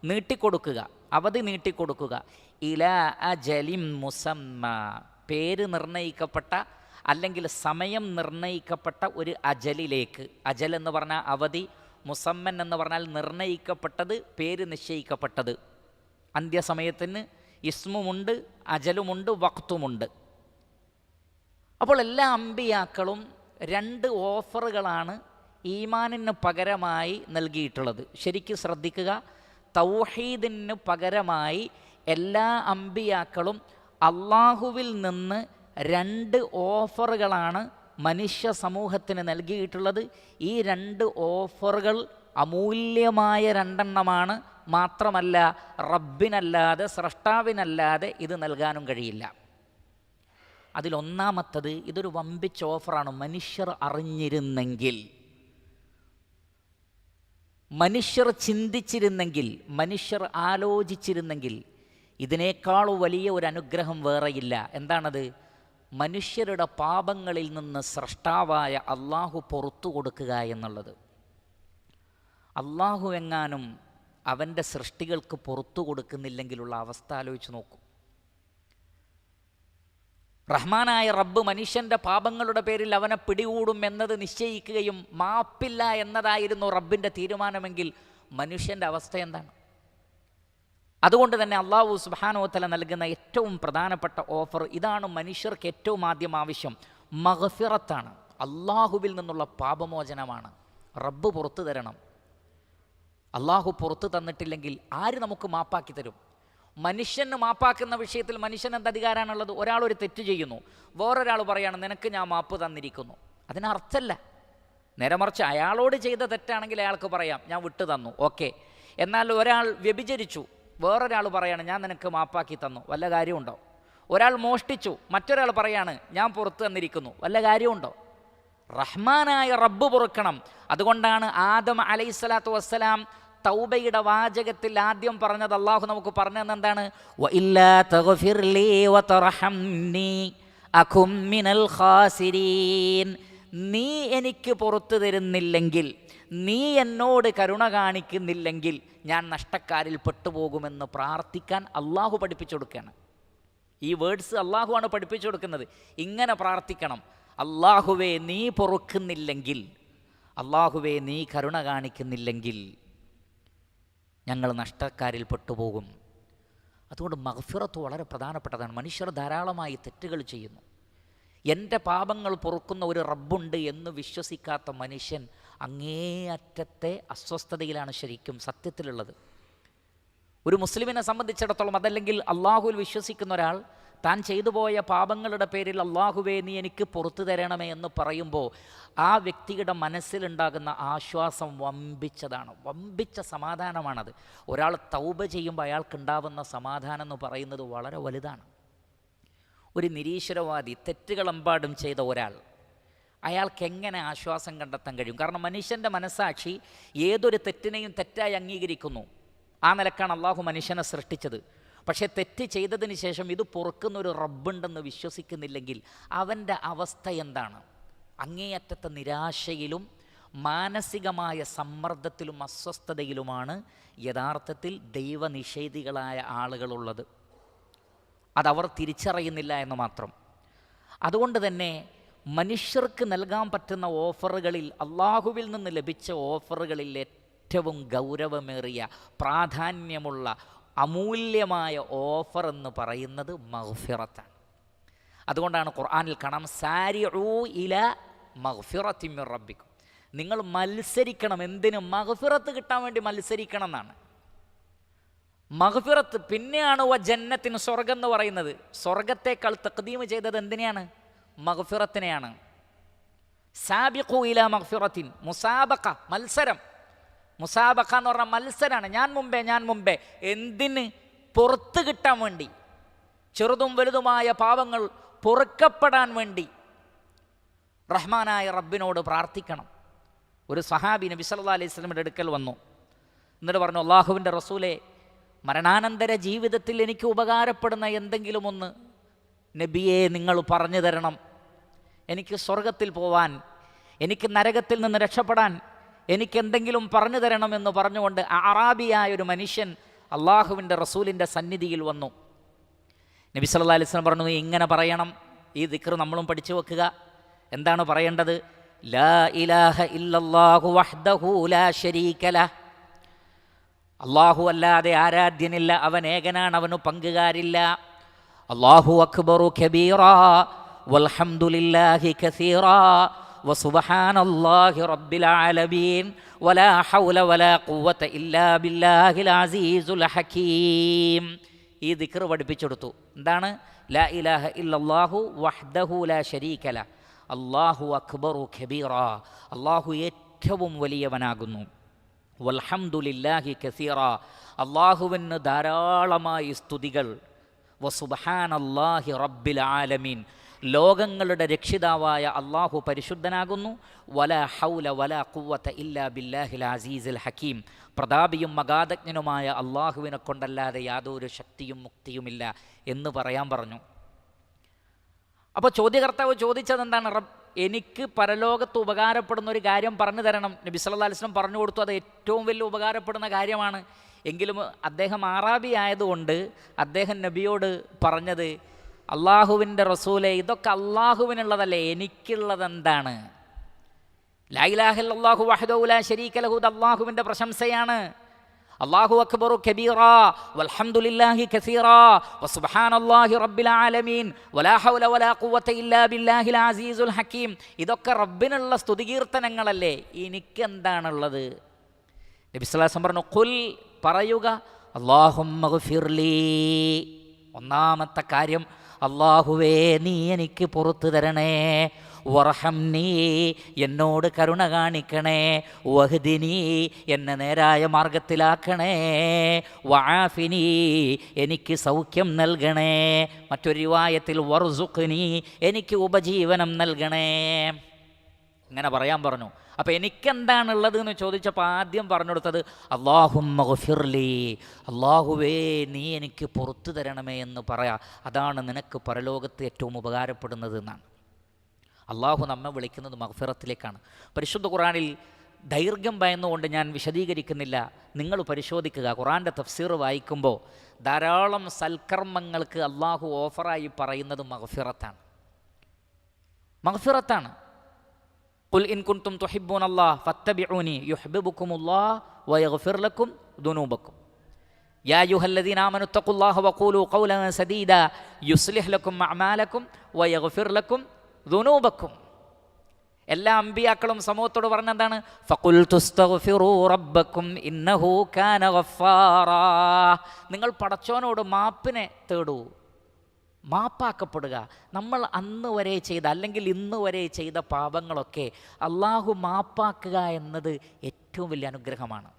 നീട്ടിക്കൊടുക്കുക, അവധി നീട്ടിക്കൊടുക്കുക. ഇലാ അജലിം മുസമ്മ, പേര് നിർണയിക്കപ്പെട്ട അല്ലെങ്കിൽ സമയം നിർണയിക്കപ്പെട്ട ഒരു അജലിലേക്ക്. അജൽ എന്ന് പറഞ്ഞാൽ അവധി, മുസമ്മൻ എന്ന് പറഞ്ഞാൽ നിർണയിക്കപ്പെട്ടത്, പേര് നിശ്ചയിക്കപ്പെട്ടത്. അന്ത്യസമയത്തിന് ഇസ്മുമുണ്ട്, അജലുമുണ്ട്, വക്തുമുണ്ട്. അപ്പോൾ എല്ലാ അമ്പിയാക്കളും 2 ഓഫറുകളാണ് ഈമാനിന് പകരമായി നൽകിയിട്ടുള്ളത്. ശരിക്കും ശ്രദ്ധിക്കുക, തൗഹീദിന് പകരമായി എല്ലാ അമ്പിയാക്കളും അള്ളാഹുവിൽ നിന്ന് 2 ഓഫറുകളാണ് മനുഷ്യ സമൂഹത്തിന് നൽകിയിട്ടുള്ളത്. ഈ 2 ഓഫറുകൾ അമൂല്യമായ 2 മാത്രമല്ല, റബ്ബിനല്ലാതെ, സ്രഷ്ടാവിനല്ലാതെ ഇത് നൽകാനും കഴിയില്ല. അതിലൊന്നാമത്തത്, ഇതൊരു വമ്പിച്ച ഓഫറാണ്. മനുഷ്യർ അറിഞ്ഞിരുന്നെങ്കിൽ, മനുഷ്യർ ചിന്തിച്ചിരുന്നെങ്കിൽ, മനുഷ്യർ ആലോചിച്ചിരുന്നെങ്കിൽ ഇതിനേക്കാൾ വലിയ ഒരു അനുഗ്രഹം വേറെയില്ല. എന്താണത്? മനുഷ്യരുടെ പാപങ്ങളിൽ നിന്ന് സ്രഷ്ടാവായ അള്ളാഹു പുറത്തു കൊടുക്കുക എന്നുള്ളത്. അള്ളാഹു എങ്ങാനും അവൻ്റെ സൃഷ്ടികൾക്ക് പുറത്തു കൊടുക്കുന്നില്ലെങ്കിലുള്ള അവസ്ഥ ആലോചിച്ച് നോക്കൂ. റഹ്മാനായ റബ്ബ് മനുഷ്യൻ്റെ പാപങ്ങളുടെ പേരിൽ അവനെ പിടികൂടും എന്നത് നിശ്ചയിക്കുകയും മാപ്പില്ല എന്നതായിരുന്നു റബ്ബിൻ്റെ തീരുമാനമെങ്കിൽ മനുഷ്യൻ്റെ അവസ്ഥ എന്താണ്? അതുകൊണ്ട് തന്നെ അള്ളാഹു സുബ്ഹാനഹു വ തആല നൽകുന്ന ഏറ്റവും പ്രധാനപ്പെട്ട ഓഫർ ഇതാണ്. മനുഷ്യർക്ക് ഏറ്റവും ആദ്യം ആവശ്യം മഗ്ഫിറത്താണ്, അള്ളാഹുവിൽ നിന്നുള്ള പാപമോചനമാണ്. റബ്ബ് പുറത്തു തരണം. അള്ളാഹു പുറത്തു തന്നിട്ടില്ലെങ്കിൽ ആര് നമുക്ക് മാപ്പാക്കി തരും? മനുഷ്യന് മാപ്പാക്കുന്ന വിഷയത്തിൽ മനുഷ്യന് എന്ത് അധികാരമാണുള്ളത്? ഒരാളൊരു തെറ്റ് ചെയ്യുന്നു, വേറൊരാൾ പറയാണ് നിനക്ക് ഞാൻ മാപ്പ് തന്നിരിക്കുന്നു. അതിനർത്ഥമല്ല. നേരെ മറിച്ച് അയാളോട് ചെയ്ത തെറ്റാണെങ്കിൽ അയാൾക്ക് പറയാം ഞാൻ വിട്ടു തന്നു, ഓക്കെ. എന്നാൽ ഒരാൾ വ്യഭിചരിച്ചു, വേറൊരാൾ പറയാണ് ഞാൻ നിനക്ക് മാപ്പാക്കി തന്നു, വല്ല കാര്യമുണ്ടോ? ഒരാൾ മോഷ്ടിച്ചു, മറ്റൊരാൾ പറയാണ് ഞാൻ പുറത്തു തന്നിരിക്കുന്നു, വല്ല കാര്യമുണ്ടോ? റഹ്മാനായ റബ്ബ് പൊറുക്കണം. അതുകൊണ്ടാണ് ആദം അലൈഹിസ്സലാത്തു വസ്സലാം തൗബയുടെ വാചകത്തിൽ ആദ്യം പറഞ്ഞത് അള്ളാഹു നമുക്ക് പറഞ്ഞു തന്നെന്താണ്? വഇല്ലാ തഗ്ഫിർ ലീ വതർഹംനി അകും മിനൽ ഖാസിരീൻ. നീ എനിക്ക് പുറത്തു തരുന്നില്ലെങ്കിൽ, നീ എന്നോട് കരുണ കാണിക്കുന്നില്ലെങ്കിൽ ഞാൻ നഷ്ടക്കാരിൽ പെട്ടുപോകുമെന്ന് പ്രാർത്ഥിക്കാൻ അള്ളാഹു പഠിപ്പിച്ചു കൊടുക്കുകയാണ്. ഈ വേർഡ്സ് അള്ളാഹുവാണ് പഠിപ്പിച്ചു കൊടുക്കുന്നത്. ഇങ്ങനെ പ്രാർത്ഥിക്കണം: അള്ളാഹുവേ നീ പൊറുക്കുന്നില്ലെങ്കിൽ, അള്ളാഹുവേ നീ കരുണ കാണിക്കുന്നില്ലെങ്കിൽ ഞങ്ങൾ നഷ്ടക്കാരിൽ പെട്ടുപോകും. അതുകൊണ്ട് മഗ്ഫിറത്ത് വളരെ പ്രധാനപ്പെട്ടതാണ്. മനുഷ്യർ ധാരാളമായി തെറ്റുകൾ ചെയ്യുന്നു. എൻ്റെ പാപങ്ങൾ പൊറുക്കുന്ന ഒരു റബ്ബുണ്ട് എന്ന് വിശ്വസിക്കാത്ത മനുഷ്യൻ അങ്ങേയറ്റത്തെ അസ്വസ്ഥതയിലാണ് ശരിക്കും സത്യത്തിലുള്ളത്. ഒരു മുസ്ലിമിനെ സംബന്ധിച്ചിടത്തോളം, അതല്ലെങ്കിൽ അള്ളാഹുവിൽ വിശ്വസിക്കുന്ന ഒരാൾ താൻ ചെയ്തു പോയ പാപങ്ങളുടെ പേരിൽ അള്ളാഹുവേ നീ എനിക്ക് പുറത്തു തരണമേ എന്ന് പറയുമ്പോൾ ആ വ്യക്തിയുടെ മനസ്സിലുണ്ടാകുന്ന ആശ്വാസം വമ്പിച്ചതാണ്, വമ്പിച്ച സമാധാനമാണത്. ഒരാൾ തൗബ ചെയ്യുമ്പോൾ അയാൾക്കുണ്ടാവുന്ന സമാധാനം എന്ന് പറയുന്നത് വളരെ വലുതാണ്. ഒരു നിരീശ്വരവാദി തെറ്റുകളെമ്പാടും ചെയ്ത ഒരാൾ, അയാൾക്ക് എങ്ങനെ ആശ്വാസം കണ്ടെത്താൻ കഴിയും? കാരണം മനുഷ്യൻ്റെ മനസ്സാക്ഷി ഏതൊരു തെറ്റിനെയും തെറ്റായി അംഗീകരിക്കുന്നു. ആ നിലക്കാണ് അള്ളാഹു മനുഷ്യനെ സൃഷ്ടിച്ചത്. പക്ഷേ തെറ്റ് ചെയ്തതിന് ശേഷം ഇത് പൊറുക്കുന്നൊരു റബ്ബുണ്ടെന്ന് വിശ്വസിക്കുന്നില്ലെങ്കിൽ അവൻ്റെ അവസ്ഥ എന്താണ്? അങ്ങേയറ്റത്തെ നിരാശയിലും മാനസികമായ സമ്മർദ്ദത്തിലും അസ്വസ്ഥതയിലുമാണ് യഥാർത്ഥത്തിൽ ദൈവനിഷേധികളായ ആളുകളുള്ളത്. അതവർ തിരിച്ചറിയുന്നില്ല എന്ന് മാത്രം. അതുകൊണ്ട് തന്നെ മനുഷ്യർക്ക് നൽകാൻ പറ്റുന്ന ഓഫറുകളിൽ, അള്ളാഹുവിൽ നിന്ന് ലഭിച്ച ഓഫറുകളിൽ ഏറ്റവും ഗൗരവമേറിയ പ്രാധാന്യമുള്ള അമൂല്യമായ ഓഫർ എന്ന് പറയുന്നത് മഗ്ഫിറത്താണ്. അതുകൊണ്ടാണ് ഖുർആനിൽ കാണാം, സാരിഉ ഇല മഗ്ഫിറത്തിൻ മിർ റബ്ബിക്കും. നിങ്ങൾ മത്സരിക്കണം. എന്തിന്? മഗ്ഫിറത്ത് കിട്ടാൻ വേണ്ടി മത്സരിക്കണം എന്നാണ്. മഗ്ഫിറത്ത് പിന്നെയാണ് ജന്നത്തിന്, സ്വർഗം എന്ന് പറയുന്നത്. സ്വർഗത്തേക്കാൾ തഖ്ദീം ചെയ്തത് എന്തിനെയാണ്? മഗ്ഫിറത്തിനെയാണ്. സാബിഖു ഇല മഗ്ഫിറത്തിൻ, മുസാബഖ, മത്സരം. മുസാബഖ എന്ന് പറഞ്ഞാൽ മത്സരമാണ്. ഞാൻ മുമ്പേ. എന്തിന്? പുറത്ത് കിട്ടാൻ വേണ്ടി, ചെറുതും വലുതുമായ പാപങ്ങൾ പൊറുക്കപ്പെടാൻ വേണ്ടി റഹ്മാനായ റബ്ബിനോട് പ്രാർത്ഥിക്കണം. ഒരു സഹാബി നബി സല്ലല്ലാഹു അലൈഹി വസല്ലമയുടെ അടുക്കൽ വന്നു. എന്നിട്ട് പറഞ്ഞു, അള്ളാഹുവിൻ്റെ റസൂലെ, മരണാനന്തര ജീവിതത്തിൽ എനിക്ക് ഉപകാരപ്പെടുന്ന എന്തെങ്കിലും ഒന്ന് നബിയെ നിങ്ങൾ പറഞ്ഞു തരണം. എനിക്ക് സ്വർഗത്തിൽ പോവാൻ, എനിക്ക് നരകത്തിൽ നിന്ന് രക്ഷപ്പെടാൻ എനിക്കെന്തെങ്കിലും പറഞ്ഞു തരണമെന്ന് പറഞ്ഞുകൊണ്ട് അറാബിയായ ഒരു മനുഷ്യൻ അള്ളാഹുവിൻ്റെ റസൂലിൻ്റെ സന്നിധിയിൽ വന്നു. നബി സല്ലല്ലാഹു അലൈഹി വസല്ലം പറഞ്ഞു, ഇങ്ങനെ പറയണം. ഈ ദിക്ർ നമ്മളും പഠിച്ചു വെക്കുക. എന്താണ് പറയേണ്ടത്? ലാ ഇലാഹ ഇല്ലല്ലാഹു വഹ്ദഹു ലാ ശരീക ലഹ്. അള്ളാഹു അല്ലാതെ ആരാധ്യനില്ല, അവൻ ഏകനാണ്, അവന് പങ്കുകാരില്ല. അല്ലാഹു അക്ബറു കബീറാ വൽഹംദുലില്ലാഹി കസീറാ വസുബ്ഹാനല്ലാഹി റബ്ബിൽ ആലമീൻ വലാ ഹൗല വലാ ഖുവത ഇല്ലാ ബില്ലാഹിൽ അസീസുൽ ഹകീം. ഈ ദിക്ർ പഠിപ്പിച്ചെടുത്തു. എന്താണ്? ലാ ഇലാഹ ഇല്ലല്ലാഹു വഹ്ദഹു ലാ ശരീക ലഹ്, അല്ലാഹു അക്ബറു കബീറാ, അല്ലാഹു ഏറ്റവും വലിയവനാകുന്നു. വൽഹംദുലില്ലാഹി കസീറാ, അല്ലാഹുവിന് ധാരാളമായി സ്തുതികൾ. വസുബ്ഹാനല്ലാഹി റബ്ബിൽ ആലമീൻ, ലോകങ്ങളുടെ രക്ഷിതാവായ അള്ളാഹു പരിശുദ്ധനാകുന്നു. വലാ ഹൗല വലാ ഖുവത ഇല്ലാ ബില്ലാഹിൽ അസീസിൽ ഹകീം, പ്രതാപിയും മഗാധജ്ഞനുമായ അള്ളാഹുവിനെ കൊണ്ടല്ലാതെ യാതൊരു ശക്തിയും മുക്തിയുമില്ല എന്ന് പറയാൻ പറഞ്ഞു. അപ്പോൾ ചോദ്യകർത്താവ് ചോദിച്ചത് എന്താണ്? എനിക്ക് പരലോകത്ത് ഉപകാരപ്പെടുന്ന ഒരു കാര്യം പറഞ്ഞു തരണം. നബി സല്ലല്ലാഹു അലൈഹി വസല്ലം പറഞ്ഞു കൊടുത്തു, അത് ഏറ്റവും വലിയ ഉപകാരപ്പെടുന്ന കാര്യമാണ്. എങ്കിലും അദ്ദേഹം അറാബി ആയതുകൊണ്ട് അദ്ദേഹം നബിയോട് പറഞ്ഞത്, അള്ളാഹുവിൻ്റെ റസൂലെ, ഇതൊക്കെ അള്ളാഹുവിനുള്ളതല്ലേ, എനിക്കുള്ളതെന്താണ്? ലാ ഇലാഹ ഇല്ലല്ലാഹു വഹ്ദഹു ലാ ശരീക ലഹു, അള്ളാഹുവിൻ്റെ പ്രശംസയാണ്. അല്ലാഹു അക്ബറു കബീറാ വൽഹംദുലില്ലാഹി കസീറാ വസുബ്ഹാനല്ലാഹി റബ്ബിൽ ആലമീൻ വലാ ഹൗല വലാ ഖുവത ഇല്ലാ ബില്ലാഹിൽ അസീസുൽ ഹകീം. ഇതൊക്കെ റബ്ബിനുള്ള സ്തുതികീർത്തനങ്ങളല്ലേ, എനിക്കെന്താണുള്ളത്? നബി സല്ലല്ലാഹു അലൈഹി വസല്ലം പറഞ്ഞു, ഖുൽ, പറയുക, അല്ലാഹുമ്മ ഗ്ഫിർലീ. ഒന്നാമത്തെ കാര്യം, അല്ലാഹുവേ നീ എനിക്ക് പുറത്തു തരണേ. വർഹംനീ, എന്നോട് കരുണ കാണിക്കണേ. വഹ്ദിനീ, എന്നെ നേരായ മാർഗത്തിലാക്കണേ. വആഫിനീ, എനിക്ക് സൗഖ്യം നൽകണേ. മറ്റൊരു റിവായത്തിൽ വർസുഖ്നീ, എനിക്ക് ഉപജീവനം നൽകണേ. ഇങ്ങനെ പറയാൻ പറഞ്ഞു. അപ്പോൾ എനിക്കെന്താണുള്ളത് എന്ന് ചോദിച്ചപ്പോൾ ആദ്യം പറഞ്ഞു കൊടുത്തത് അല്ലാഹുമ്മ ഗ്ഫിർലി, അല്ലാഹുവേ നീ എനിക്ക് പുറത്തു തരണമേ എന്ന് പറയാം. അതാണ് നിനക്ക് പരലോകത്ത് ഏറ്റവും ഉപകാരപ്പെടുന്നത് എന്നാണ്. അള്ളാഹു നമ്മെ വിളിക്കുന്നത് മഗ്ഫിറത്തിലേക്കാണ്. പരിശുദ്ധ ഖുർആനിൽ ദൈർഘ്യം ഭയന്നുകൊണ്ട് ഞാൻ വിശദീകരിക്കുന്നില്ല, നിങ്ങൾ പരിശോധിക്കുക. ഖുർആൻ്റെ തഫ്സീർ വായിക്കുമ്പോൾ ധാരാളം സൽക്കർമ്മങ്ങൾക്ക് അള്ളാഹു ഓഫറായി പറയുന്നത് മഗ്ഫിറത്താണ്. മഗ്ഫിറത്താണ്. ഖുൽ ഇൻ കുൻതും തുഹിബ്ബൂനല്ലാഹ ഫത്തബിഊനി യുഹ്ബിബുകുമുല്ലാഹ് വയഗ്ഫിർ ലക്കും ദുനൂബക്കും യാ അയ്യുഹല്ലദീന ആമനു തഖുല്ലാഹ വഖൂലു ഖൗലൻ സദീദാ യുസ്ലിഹ് ലക്കും അഅമാലക്കും വയഗ്ഫിർ ലക്കും ദുനൂബക്കും. എല്ലാ അമ്പിയാക്കളും സമൂഹത്തോട് പറഞ്ഞെന്താണ്? ഫഖുൽതു അസ്തഗ്ഫിറൂ റബ്ബക്കും ഇന്നഹു കാന ഗഫാറാ. നിങ്ങൾ പടച്ചോനോട് മാപ്പിനെ തേടൂ. മാപ്പാക്കപ്പെടുക. നമ്മൾ അന്ന് വരെ ചെയ്ത അല്ലെങ്കിൽ ഇന്ന് വരെ ചെയ്ത പാപങ്ങളൊക്കെ അള്ളാഹു മാപ്പാക്കുക എന്നത് ഏറ്റവും വലിയ അനുഗ്രഹമാണ്.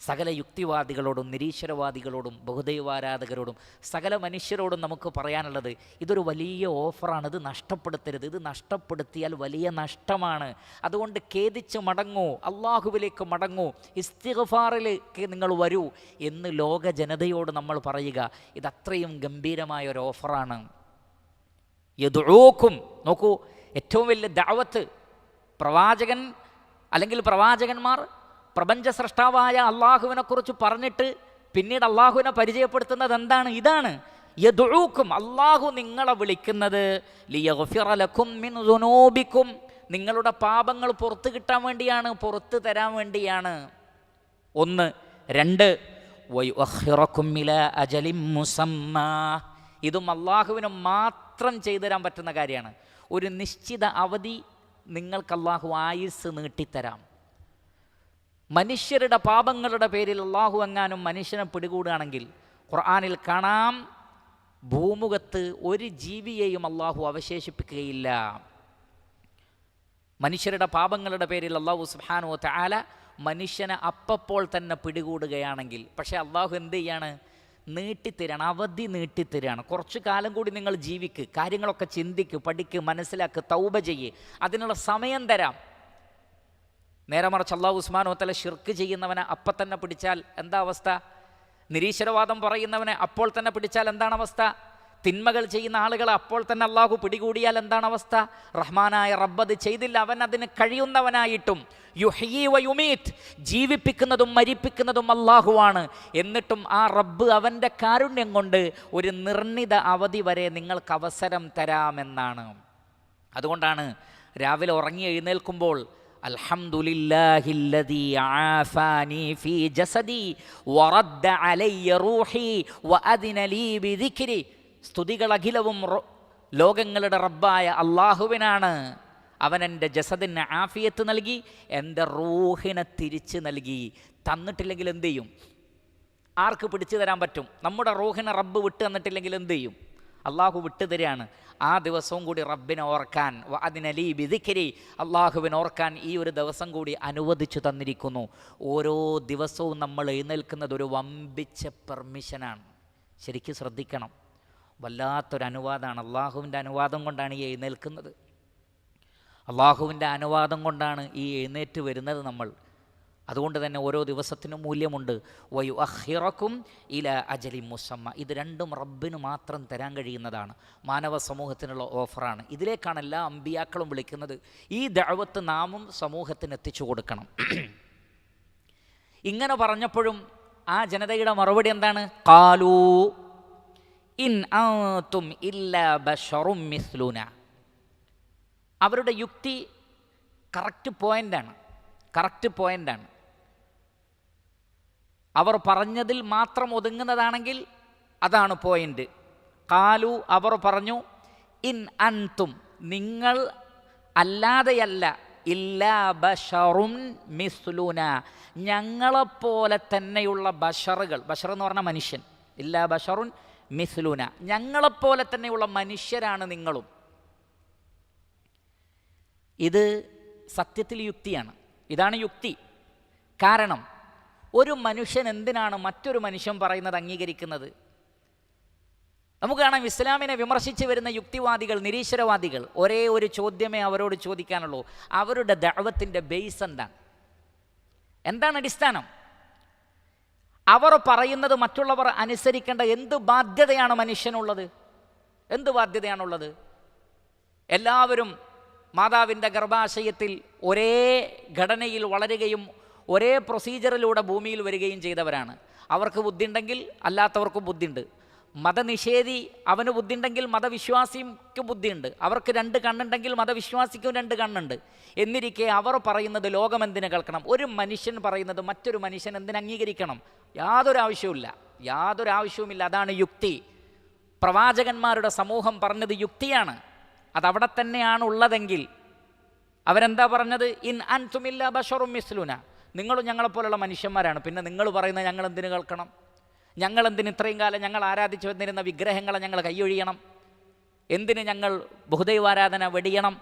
സകല യുക്തിവാദികളോടും നിരീശ്വരവാദികളോടും ബഹുദൈവാരാധകരോടും സകല മനുഷ്യരോടും നമുക്ക് പറയാനുള്ളത്, ഇതൊരു വലിയ ഓഫറാണ്, ഇത് നഷ്ടപ്പെടുത്തരുത്. ഇത് നഷ്ടപ്പെടുത്തിയാൽ വലിയ നഷ്ടമാണ്. അതുകൊണ്ട് ഖേദിച്ച് മടങ്ങൂ, അള്ളാഹുവിലേക്ക് മടങ്ങൂ, ഇസ്തിഗ്ഫാറിലേക്ക് നിങ്ങൾ വരൂ എന്ന് ലോക ജനതയോട് നമ്മൾ പറയുക. ഇതത്രയും ഗംഭീരമായ ഒരു ഓഫറാണ്. യദ്ഊക്കും, നോക്കൂ, ഏറ്റവും വലിയ ദഅവത്ത് പ്രവാചകൻ അല്ലെങ്കിൽ പ്രവാചകന്മാർ പ്രപഞ്ച സൃഷ്ടാവായ അള്ളാഹുവിനെക്കുറിച്ച് പറഞ്ഞിട്ട് പിന്നീട് അള്ളാഹുവിനെ പരിചയപ്പെടുത്തുന്നത് എന്താണ്? ഇതാണ്. യദ്ഊക്കും, അള്ളാഹു നിങ്ങളെ വിളിക്കുന്നത് ലിയഗ്ഫിറ ലക്കും മിൻ ദുനൂബിക്കും, നിങ്ങളുടെ പാപങ്ങൾ പുറത്തു കിട്ടാൻ വേണ്ടിയാണ്, പുറത്തു തരാൻ വേണ്ടിയാണ്. 1. 2 വയുഅഖിറക്കും ഇലാ അജലിൻ മുസമ്മാ, ഇതും അള്ളാഹുവിന് മാത്രം ചെയ്തു തരാൻ പറ്റുന്ന കാര്യമാണ്. ഒരു നിശ്ചിത അവധി നിങ്ങൾക്ക് അള്ളാഹു ആയുസ് നീട്ടിത്തരാം. മനുഷ്യരുടെ പാപങ്ങളുടെ പേരിൽ അള്ളാഹു എങ്ങാനും മനുഷ്യനെ പിടികൂടുകയാണെങ്കിൽ ഖുർആനിൽ കാണാം, ഭൂമുഖത്ത് ഒരു ജീവിയെയും അള്ളാഹു അവശേഷിപ്പിക്കുകയില്ല. മനുഷ്യരുടെ പാപങ്ങളുടെ പേരിൽ അള്ളാഹു സുബ്ഹാനഹു വ തആല മനുഷ്യനെ അപ്പോൾ തന്നെ പിടികൂടുകയാണെങ്കിൽ, പക്ഷേ അള്ളാഹു എന്ത് ചെയ്യാണ്? നീട്ടിത്തരാണ്, അവധി നീട്ടിത്തരാണ്. കുറച്ചു കാലം കൂടി നിങ്ങൾ ജീവിക്ക്, കാര്യങ്ങളൊക്കെ ചിന്തിക്ക്, പഠിക്ക്, മനസ്സിലാക്ക്, തൗബ ചെയ്യ്, അതിനുള്ള സമയം തരാം. നേരെ മറിച്ച് അല്ലാഹു സുബ്ഹാനഹു വ തആല ശിർക്ക് ചെയ്യുന്നവനെ അപ്പം തന്നെ പിടിച്ചാൽ എന്താ അവസ്ഥ? നിരീശ്വരവാദം പറയുന്നവനെ അപ്പോൾ തന്നെ പിടിച്ചാൽ എന്താണ് അവസ്ഥ? തിന്മകൾ ചെയ്യുന്ന ആളുകളെ അപ്പോൾ തന്നെ അള്ളാഹു പിടികൂടിയാൽ എന്താണ് അവസ്ഥ? റഹ്മാനായ റബ്ബ് അത് ചെയ്തില്ല, അവൻ അതിന് കഴിയുന്നവനായിട്ടും യുഹ്യി വ യുമീത്ത്, ജീവിപ്പിക്കുന്നതും മരിപ്പിക്കുന്നതും അള്ളാഹുവാണ്. എന്നിട്ടും ആ റബ്ബ് അവൻ്റെ കാരുണ്യം കൊണ്ട് ഒരു നിർണിത അവധി വരെ നിങ്ങൾക്ക് അവസരം തരാമെന്നാണ്. അതുകൊണ്ടാണ് രാവിലെ ഉറങ്ങി എഴുന്നേൽക്കുമ്പോൾ അൽഹംദുലില്ലാഹില്ലദീ ആഫാനി ഫീ ജസദി വറദ്ദ അലയ്യ റൂഹി വഅദിന ലീ ബിദിക്രി, സ്തുതികൾ അഖിലവും ലോകങ്ങളുടെ റബ്ബായ അള്ളാഹുവിനാണ്. അവൻ എൻ്റെ ജസദിന് ആഫിയത്ത് നൽകി, എൻ്റെ റൂഹിനെ തിരിച്ച് നൽകി. തന്നിട്ടില്ലെങ്കിൽ എന്ത് ചെയ്യും? ആർക്ക് പിടിച്ചു തരാൻ പറ്റും? നമ്മുടെ റൂഹിനെ റബ്ബ് വിട്ട് തന്നിട്ടില്ലെങ്കിൽ എന്ത് ചെയ്യും? അള്ളാഹു വിട്ടു തരികയാണ്. ആ ദിവസവും കൂടി റബ്ബിനെ ഓർക്കാൻ, അതിനലീ ബിദിക്രി, അള്ളാഹുവിനെ ഓർക്കാൻ ഈ ഒരു ദിവസം കൂടി അനുവദിച്ചു തന്നിരിക്കുന്നു. ഓരോ ദിവസവും നമ്മൾ എഴുന്നേൽക്കുന്നത് ഒരു വമ്പിച്ച പെർമിഷനാണ്. ശരിക്കും ശ്രദ്ധിക്കണം, വല്ലാത്തൊരു അനുവാദമാണ്. അള്ളാഹുവിൻ്റെ അനുവാദം കൊണ്ടാണ് ഈ എഴുന്നേൽക്കുന്നത്, അള്ളാഹുവിൻ്റെ അനുവാദം കൊണ്ടാണ് ഈ എഴുന്നേറ്റ് വരുന്നത് നമ്മൾ. അതുകൊണ്ട് തന്നെ ഓരോ ദിവസത്തിനും മൂല്യമുണ്ട്. വയുഅഖിറക്കും ഇലാ അജലിൻ മുസമ്മ, ഇത് രണ്ടും റബ്ബിന് മാത്രം തരാൻ കഴിയുന്നതാണ്, മാനവ സമൂഹത്തിനുള്ള ഓഫറാണ്. ഇതിലേക്കാണ് എല്ലാ അമ്പിയാക്കളും വിളിക്കുന്നത്. ഈ ദഅവത്ത് നാമും സമൂഹത്തിന് എത്തിച്ചു കൊടുക്കണം. ഇങ്ങനെ പറഞ്ഞപ്പോഴും ആ ജനതയുടെ മറുപടി എന്താണ്? ഖാലൂ ഇൻ അൻതും ഇല്ലാ ബശറും മിസ്ലുന. അവരുടെ യുക്തി കറക്റ്റ് പോയിൻ്റാണ്. അവർ പറഞ്ഞതിൽ മാത്രം ഒതുങ്ങുന്നതാണെങ്കിൽ അതാണ് പോയിൻ്റ്. ഖാലു, അവർ പറഞ്ഞു, ഇൻ അൻതും, നിങ്ങൾ അല്ലാതെയല്ല, ഇല്ലാ ബശറുൻ മിസ്ലുന, ഞങ്ങളെപ്പോലെ തന്നെയുള്ള ബഷറുകൾ, ബഷർ എന്ന് പറഞ്ഞാൽ മനുഷ്യൻ, ഇല്ലാ ബഷറുൻ മിസ്ലുന, ഞങ്ങളെപ്പോലെ തന്നെയുള്ള മനുഷ്യരാണ് നിങ്ങളും. ഇത് സത്യത്തിൽ യുക്തിയാണ്. ഇതാണ് യുക്തി. കാരണം ഒരു മനുഷ്യൻ എന്തിനാണ് മറ്റൊരു മനുഷ്യൻ പറയുന്നത് അംഗീകരിക്കുന്നത്? നമുക്ക് കാണാം, ഇസ്ലാമിനെ വിമർശിച്ച് വരുന്ന യുക്തിവാദികൾ, നിരീശ്വരവാദികൾ, ഒരേ ഒരു ചോദ്യമേ അവരോട് ചോദിക്കാനുള്ളൂ. അവരുടെ ദഅവത്തിൻ്റെ ബേസ് എന്താണ് അടിസ്ഥാനം? അവർ പറയുന്നത് മറ്റുള്ളവർ അനുസരിക്കേണ്ട എന്ത് ബാധ്യതയാണ് മനുഷ്യനുള്ളത്? എന്ത് ബാധ്യതയാണുള്ളത്? എല്ലാവരും മാതാവിൻ്റെ ഗർഭാശയത്തിൽ ഒരേ ഘടനയിൽ വളരുകയും ഒരേ പ്രൊസീജിയറിലൂടെ ഭൂമിയിൽ വരികയും ചെയ്തവരാണ്. അവർക്ക് ബുദ്ധിയുണ്ടെങ്കിൽ അല്ലാത്തവർക്കും ബുദ്ധിയുണ്ട്. മതനിഷേധി അവന് ബുദ്ധിയുണ്ടെങ്കിൽ മതവിശ്വാസിക്ക് ബുദ്ധിയുണ്ട്. അവർക്ക് 2 കണ്ണുണ്ടെങ്കിൽ മതവിശ്വാസിക്കും 2 കണ്ണുണ്ട്. എന്നിരിക്കെ അവർ പറയുന്നത് ലോകം എന്തിനു കേൾക്കണം? ഒരു മനുഷ്യൻ പറയുന്നത് മറ്റൊരു മനുഷ്യൻ എന്തിനു അംഗീകരിക്കണം? യാതൊരു ആവശ്യവുമില്ല. അതാണ് യുക്തി. പ്രവാചകന്മാരുടെ സമൂഹം പറഞ്ഞത് യുക്തിയാണ്. അതവിടെ തന്നെയാണ് ഉള്ളതെങ്കിൽ അവരെന്താ പറഞ്ഞത്? ഇൻ അൻതും ഇല്ലാ ബശറും മിസ്ലുന, നിങ്ങളും ഞങ്ങളെപ്പോലുള്ള മനുഷ്യന്മാരാണ്, പിന്നെ നിങ്ങൾ പറയുന്നത് ഞങ്ങൾ എന്തിനു കേൾക്കണം? ഞങ്ങളെന്തിന് ഇത്രയും കാലം ഞങ്ങൾ ആരാധിച്ചു വന്നിരുന്ന വിഗ്രഹങ്ങളെ ഞങ്ങൾ കൈയൊഴിയണം? എന്തിന് ഞങ്ങൾ ബഹുദൈവാരാധന വെടിയണം?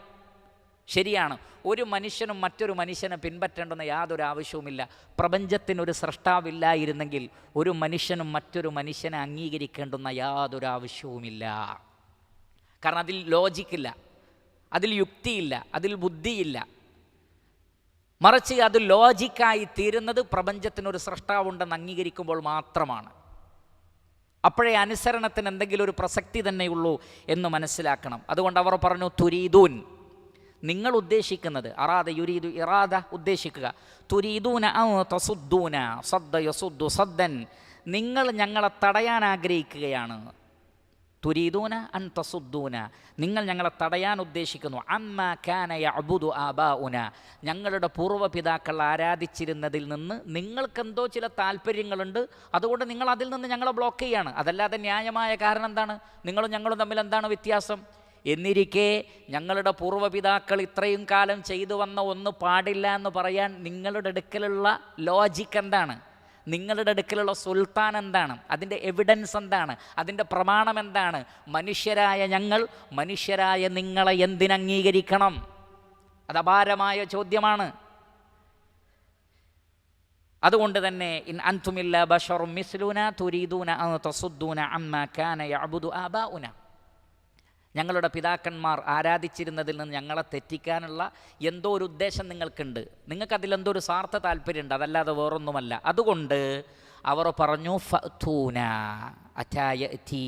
ശരിയാണ്, ഒരു മനുഷ്യനും മറ്റൊരു മനുഷ്യനെ പിൻപറ്റേണ്ടുന്ന യാതൊരു ആവശ്യവുമില്ല. പ്രപഞ്ചത്തിനൊരു സ്രഷ്ടാവില്ലായിരുന്നെങ്കിൽ ഒരു മനുഷ്യനും മറ്റൊരു മനുഷ്യനെ അംഗീകരിക്കേണ്ടുന്ന യാതൊരു ആവശ്യവുമില്ല. കാരണം അതിൽ ലോജിക്കില്ല, അതിൽ യുക്തിയില്ല, അതിൽ ബുദ്ധിയില്ല. മറിച്ച് അത് ലോജിക്കായി തീരുന്നത് പ്രപഞ്ചത്തിനൊരു സ്രഷ്ടാവുണ്ടെന്ന് അംഗീകരിക്കുമ്പോൾ മാത്രമാണ്. അപ്പോഴേ അനുസരണത്തിന് എന്തെങ്കിലും ഒരു പ്രസക്തി തന്നെയുള്ളൂ എന്ന് മനസ്സിലാക്കണം. അതുകൊണ്ട് അവർ പറഞ്ഞു തുരീദൂൻ, നിങ്ങൾ ഉദ്ദേശിക്കുന്നത്, അറാദ യുരീദു ഇറാദ ഉദ്ദേശിക്കുക, തുരീദൂന ഔ തസുദ്ദൂന സദ്ദ യസുദ്ദു സദ്ദൻ, നിങ്ങൾ ഞങ്ങളെ തടയാൻ ആഗ്രഹിക്കുകയാണ്. തുരീദൂന അൻ തസുദ്ദൂന, നിങ്ങൾ ഞങ്ങളെ തടയാൻ ഉദ്ദേശിക്കുന്നു. അമ്മ കാന യഅ്ബുദു ആബാഉന, ഞങ്ങളുടെ പൂർവ്വപിതാക്കൾ ആരാധിച്ചിരുന്നതിൽ നിന്ന് നിങ്ങൾക്കെന്തോ ചില താല്പര്യങ്ങളുണ്ട്, അതുകൊണ്ട് നിങ്ങൾ അതിൽ നിന്ന് ഞങ്ങളെ ബ്ലോക്ക് ചെയ്യാണ്. അതല്ലാതെ ന്യായമായ കാരണം എന്താണ്? നിങ്ങളും ഞങ്ങളും തമ്മിൽ എന്താണ് വ്യത്യാസം? എന്നിരിക്കെ ഞങ്ങളുടെ പൂർവ്വപിതാക്കൾ ഇത്രയും കാലം ചെയ്തു വന്ന ഒന്ന് പാടില്ല എന്ന് പറയാൻ നിങ്ങളുടെ അടുക്കലുള്ള ലോജിക്ക് എന്താണ്? നിങ്ങളുടെ അടുക്കലുള്ള സുൽത്താൻ എന്താണ്? അതിൻ്റെ എവിഡൻസ് എന്താണ്? അതിൻ്റെ പ്രമാണം എന്താണ്? മനുഷ്യരായ ഞങ്ങൾ മനുഷ്യരായ നിങ്ങളെ എന്തിനംഗീകരിക്കണം? അത് അപാരമായ ചോദ്യമാണ്. അതുകൊണ്ട് തന്നെ ഇൻ അൻതുമില്ല ബശറും മിസ്ലുന തുരീദൂന അൻ തസുദ്ദൂന അമ്മാ കാന യഅ്ബുദു ആബാഉന, ഞങ്ങളുടെ പിതാക്കന്മാർ ആരാധിച്ചിരുന്നതിൽ നിന്ന് ഞങ്ങളെ തെറ്റിക്കാനുള്ള എന്തോ ഒരു ഉദ്ദേശം നിങ്ങൾക്കുണ്ട്, നിങ്ങൾക്കതിലെന്തോ ഒരു സ്വാർത്ഥ താല്പര്യമുണ്ട്, അതല്ലാതെ വേറൊന്നുമല്ല. അതുകൊണ്ട് അവർ പറഞ്ഞു ഫഅ്തൂന അതായതി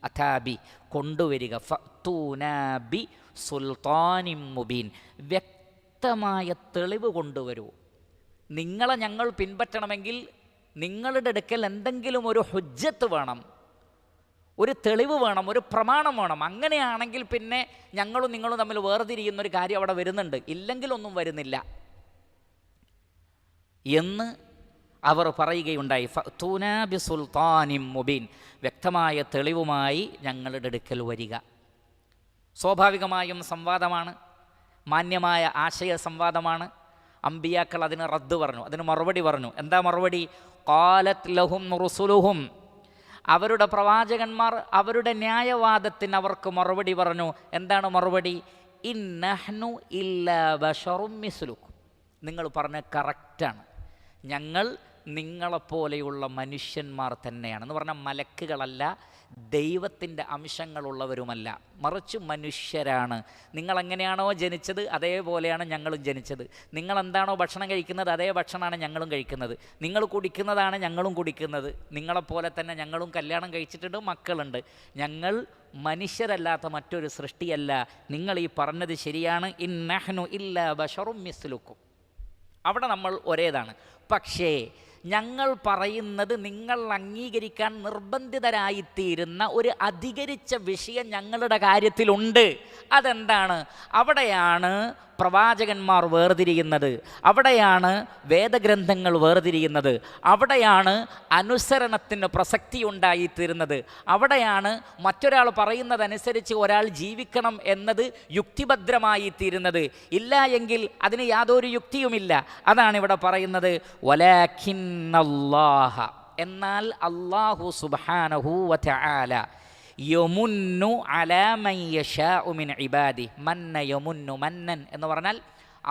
അതാബി, കൊണ്ടുവരിക, ഫഅ്തൂന ബി സുൽത്താനിൻ മുബീൻ, വ്യക്തമായ തെളിവ് കൊണ്ടുവരൂ. നിങ്ങളെ ഞങ്ങൾ പിൻപറ്റണമെങ്കിൽ നിങ്ങളുടെ അടുക്കൽ എന്തെങ്കിലും ഒരു ഹുജ്ജത്ത് വേണം, ഒരു തെളിവ് വേണം, ഒരു പ്രമാണം വേണം. അങ്ങനെയാണെങ്കിൽ പിന്നെ ഞങ്ങളും നിങ്ങളും തമ്മിൽ വേർതിരിയുന്നൊരു കാര്യം അവിടെ വരുന്നുണ്ട്, ഇല്ലെങ്കിലൊന്നും വരുന്നില്ല എന്ന് അവർ പറയുകയുണ്ടായി. ഫഅ്തൂന ബിസുൽത്താനിൻ മുബീൻ, വ്യക്തമായ തെളിവുമായി ഞങ്ങളുടെ അടുക്കൽ വരിക. സ്വാഭാവികമായും സംവാദമാണ്, മാന്യമായ ആശയ സംവാദമാണ്. അമ്പിയാക്കൾ അതിന് റദ്ദ് പറഞ്ഞു, അതിന് മറുപടി പറഞ്ഞു. എന്താ മറുപടി? ഖാലത് ലഹും റുസുലുഹും, അവരുടെ പ്രവാചകന്മാർ അവരുടെ ന്യായവാദത്തിന് അവർക്ക് മറുപടി പറഞ്ഞു. എന്താണ് മറുപടി? ഇന്നഹ്നു ഇല്ലാ ബശറും മിസ്ലുക്കും, നിങ്ങൾ പറഞ്ഞ കറക്റ്റാണ്, ഞങ്ങൾ നിങ്ങളെപ്പോലെയുള്ള മനുഷ്യന്മാർ തന്നെയാണ്. എന്ന് പറഞ്ഞാൽ മലക്കുകളല്ല, ദൈവത്തിൻ്റെ അംശങ്ങളുള്ളവരുമല്ല, മറിച്ച് മനുഷ്യരാണ്. നിങ്ങളെങ്ങനെയാണോ ജനിച്ചത് അതേപോലെയാണ് ഞങ്ങളും ജനിച്ചത്. നിങ്ങളെന്താണോ ഭക്ഷണം കഴിക്കുന്നത് അതേ ഭക്ഷണമാണ് ഞങ്ങളും കഴിക്കുന്നത്. നിങ്ങൾ കുടിക്കുന്നതാണ് ഞങ്ങളും കുടിക്കുന്നത്. നിങ്ങളെപ്പോലെ തന്നെ ഞങ്ങളും കല്യാണം കഴിച്ചിട്ടുണ്ട്, മക്കളുണ്ട്. ഞങ്ങൾ മനുഷ്യരല്ലാത്ത മറ്റൊരു സൃഷ്ടിയല്ല. നിങ്ങൾ ഈ പറഞ്ഞത് ശരിയാണ്. ഇന്നഹ്നു ഇല്ലാ ബശറും മിസ്ലുക്കും, അവിടെ നമ്മൾ ഒരേതാണ്. പക്ഷേ ഞങ്ങൾ പറയുന്നത് നിങ്ങൾ അംഗീകരിക്കാൻ നിർബന്ധിതരായിത്തീരുന്ന ഒരു അധികരിച്ച വിഷയം ഞങ്ങളുടെ കാര്യത്തിലുണ്ട്. അതെന്താണ്? അവിടെയാണ് പ്രവാചകന്മാർ വേർതിരിയുന്നത്, അവിടെയാണ് വേദഗ്രന്ഥങ്ങൾ വേർതിരിയുന്നത്, അവിടെയാണ് അനുസരണത്തിന് പ്രസക്തി ഉണ്ടായിത്തീരുന്നത്, അവിടെയാണ് മറ്റൊരാൾ പറയുന്നതനുസരിച്ച് ഒരാൾ ജീവിക്കണം എന്നത് യുക്തിഭദ്രമായി തീരുന്നത്. ഇല്ല എങ്കിൽ അതിന് യാതൊരു യുക്തിയുമില്ല. അതാണ് ഇവിടെ പറയുന്നത്. വലാകിന്നല്ലാഹ, എന്നാൽ അല്ലാഹു സുബ്ഹാനഹു വതആല യമുന്നു അലാ മൻ യശാഉ മിൻ ഇബാദി, മന്ന യമുന്നു മന്നൻ എന്ന് പറഞ്ഞാൽ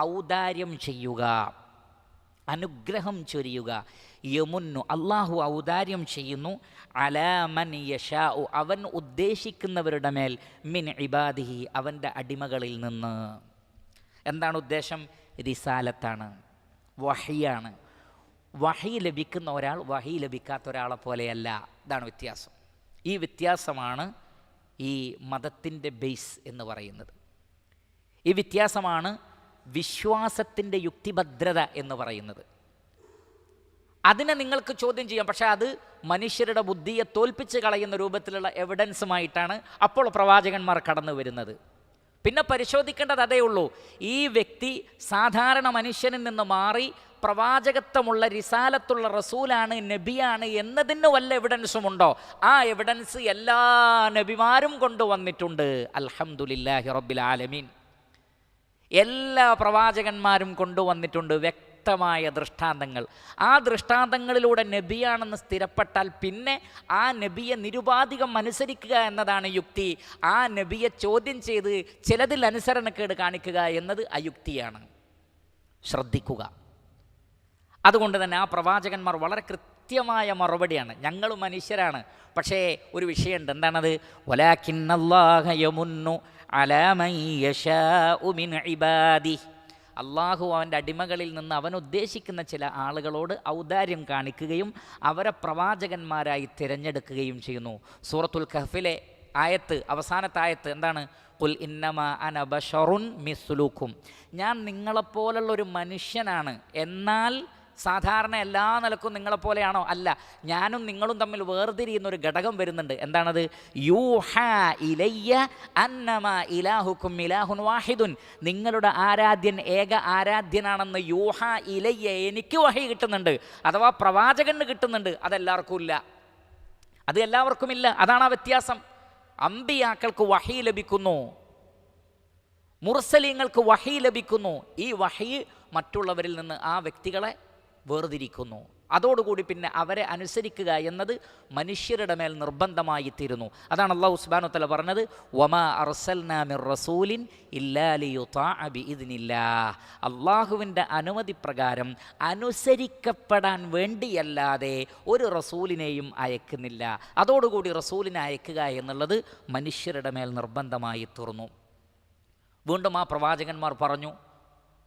ഔദാര്യം ചെയ്യുക, അനുഗ്രഹം ചൊരിയുക. യമുന്നു, അള്ളാഹു ഔദാര്യം ചെയ്യുന്നു, അലാ മൻ യശാഉ, അവൻ ഉദ്ദേശിക്കുന്നവരുടെ മേൽ, മിൻ ഇബാദിഹി, അവൻ്റെ അടിമകളിൽ നിന്ന്. എന്താണ് ഉദ്ദേശം? റിസാലത്താണ്, വഹിയാണ്. വഹി ലഭിക്കുന്ന ഒരാൾ വഹി ലഭിക്കാത്ത ഒരാളെ പോലെയല്ല. ഇതാണ് വ്യത്യാസം. ഈ വ്യത്യാസമാണ് ഈ മതത്തിൻ്റെ ബേസ് എന്ന് പറയുന്നത്. ഈ വ്യത്യാസമാണ് വിശ്വാസത്തിൻ്റെ യുക്തിഭദ്രത എന്ന് പറയുന്നത്. അതിനെ നിങ്ങൾക്ക് ചോദ്യം ചെയ്യാം, പക്ഷേ അത് മനുഷ്യരുടെ ബുദ്ധിയെ തോൽപ്പിച്ച് കളയുന്ന രൂപത്തിലുള്ള എവിഡൻസുമായിട്ടാണ് അപ്പോൾ പ്രവാചകന്മാർ കടന്നു വരുന്നത്. പിന്നെ പരിശോധിക്കേണ്ടത് അതേ ഉള്ളൂ. ഈ വ്യക്തി സാധാരണ മനുഷ്യനിൽ നിന്ന് മാറി പ്രവാചകത്വമുള്ള റിസാലത്തുള്ള റസൂലാണ്, നബിയാണ് എന്നതിന് വല്ല എവിഡൻസുമുണ്ടോ? ആ എവിഡൻസ് എല്ലാ നബിമാരും കൊണ്ടുവന്നിട്ടുണ്ട്. അൽഹംദുലില്ലാഹി റബ്ബിൽ ആലമീൻ. എല്ലാ പ്രവാചകന്മാരും കൊണ്ടുവന്നിട്ടുണ്ട്. വ്യക്തമായ വ്യത്യസ്തമായ ദൃഷ്ടാന്തങ്ങൾ. ആ ദൃഷ്ടാന്തങ്ങളിലൂടെ നബിയാണെന്ന് സ്ഥിരപ്പെട്ടാൽ പിന്നെ ആ നബിയെ നിരുപാധികം അനുസരിക്കുക എന്നതാണ് യുക്തി. ആ നബിയെ ചോദ്യം ചെയ്ത് ചിലതിൽ അനുസരണക്കേട് കാണിക്കുക എന്നത് അയുക്തിയാണ്. ശ്രദ്ധിക്കുക. അതുകൊണ്ട് തന്നെ ആ പ്രവാചകന്മാർ വളരെ കൃത്യമായ മറുപടിയാണ്. ഞങ്ങൾ മനുഷ്യരാണ്, പക്ഷേ ഒരു വിഷയമുണ്ട്. എന്താണത്? വലാകിന്നല്ലാഹ യമുന്നു അലാ മൻ യശാഉ മിൻ ഇബാദിഹി. അള്ളാഹു അവൻ്റെ അടിമകളിൽ നിന്ന് അവൻ ഉദ്ദേശിക്കുന്ന ചില ആളുകളോട് ഔദാര്യം കാണിക്കുകയും അവരെ പ്രവാചകന്മാരായി തിരഞ്ഞെടുക്കുകയും ചെയ്യുന്നു. സൂറത്തുൽ കഹ്ഫിലെ ആയത്ത്, അവസാനത്തെ ആയത്ത് എന്താണ്? ഖുൽ ഇന്നമാ അന ബശറുൻ മിസ്ലുക്കും. ഞാൻ നിങ്ങളെപ്പോലുള്ളൊരു മനുഷ്യനാണ്, എന്നാൽ സാധാരണ എല്ലാ നിലക്കും നിങ്ങളെപ്പോലെയാണോ? അല്ല, ഞാനും നിങ്ങളും തമ്മിൽ വേർതിരിയുന്നൊരു ഘടകം വരുന്നുണ്ട്. എന്താണത്? യൂഹാ ഇലയ്യ അന്നമാ ഇലാഹുക്കും ഇലാഹുൻ വാഹിദുൻ. നിങ്ങളുടെ ആരാധ്യൻ ഏക ആരാധ്യനാണെന്ന് യൂഹാ ഇലയ്യ, എനിക്ക് വഹി കിട്ടുന്നുണ്ട്, അഥവാ പ്രവാചകന് കിട്ടുന്നുണ്ട്. അതെല്ലാവർക്കും ഇല്ല, അത് എല്ലാവർക്കുമില്ല. അതാണ് ആ വ്യത്യാസം. അമ്പിയാക്കൾക്ക് വഹി ലഭിക്കുന്നു, മുർസലീങ്ങൾക്ക് വഹി ലഭിക്കുന്നു. ഈ വഹി മറ്റുള്ളവരിൽ നിന്ന് ആ വ്യക്തികളെ വേർതിരിക്കുന്നു. അതോടുകൂടി പിന്നെ അവരെ അനുസരിക്കുക എന്നത് മനുഷ്യരുടെ മേൽ നിർബന്ധമായി തീരുന്നു. അതാണ് അല്ലാഹു സുബ്ഹാനഹു വ തആല പറഞ്ഞത്, വമാ അർസൽനാ മിർ റസൂലിൻ ഇല്ലാ ലിയുതാഅ ബിഇദ്നില്ലാഹ്. അള്ളാഹുവിൻ്റെ അനുമതി പ്രകാരം അനുസരിക്കപ്പെടാൻ വേണ്ടിയല്ലാതെ ഒരു റസൂലിനെയും അയക്കുന്നില്ല. അതോടുകൂടി റസൂലിനെ അയക്കുക എന്നുള്ളത് മനുഷ്യരുടെ മേൽ നിർബന്ധമായി തീർന്നു. വീണ്ടും ആ പ്രവാചകന്മാർ പറഞ്ഞു,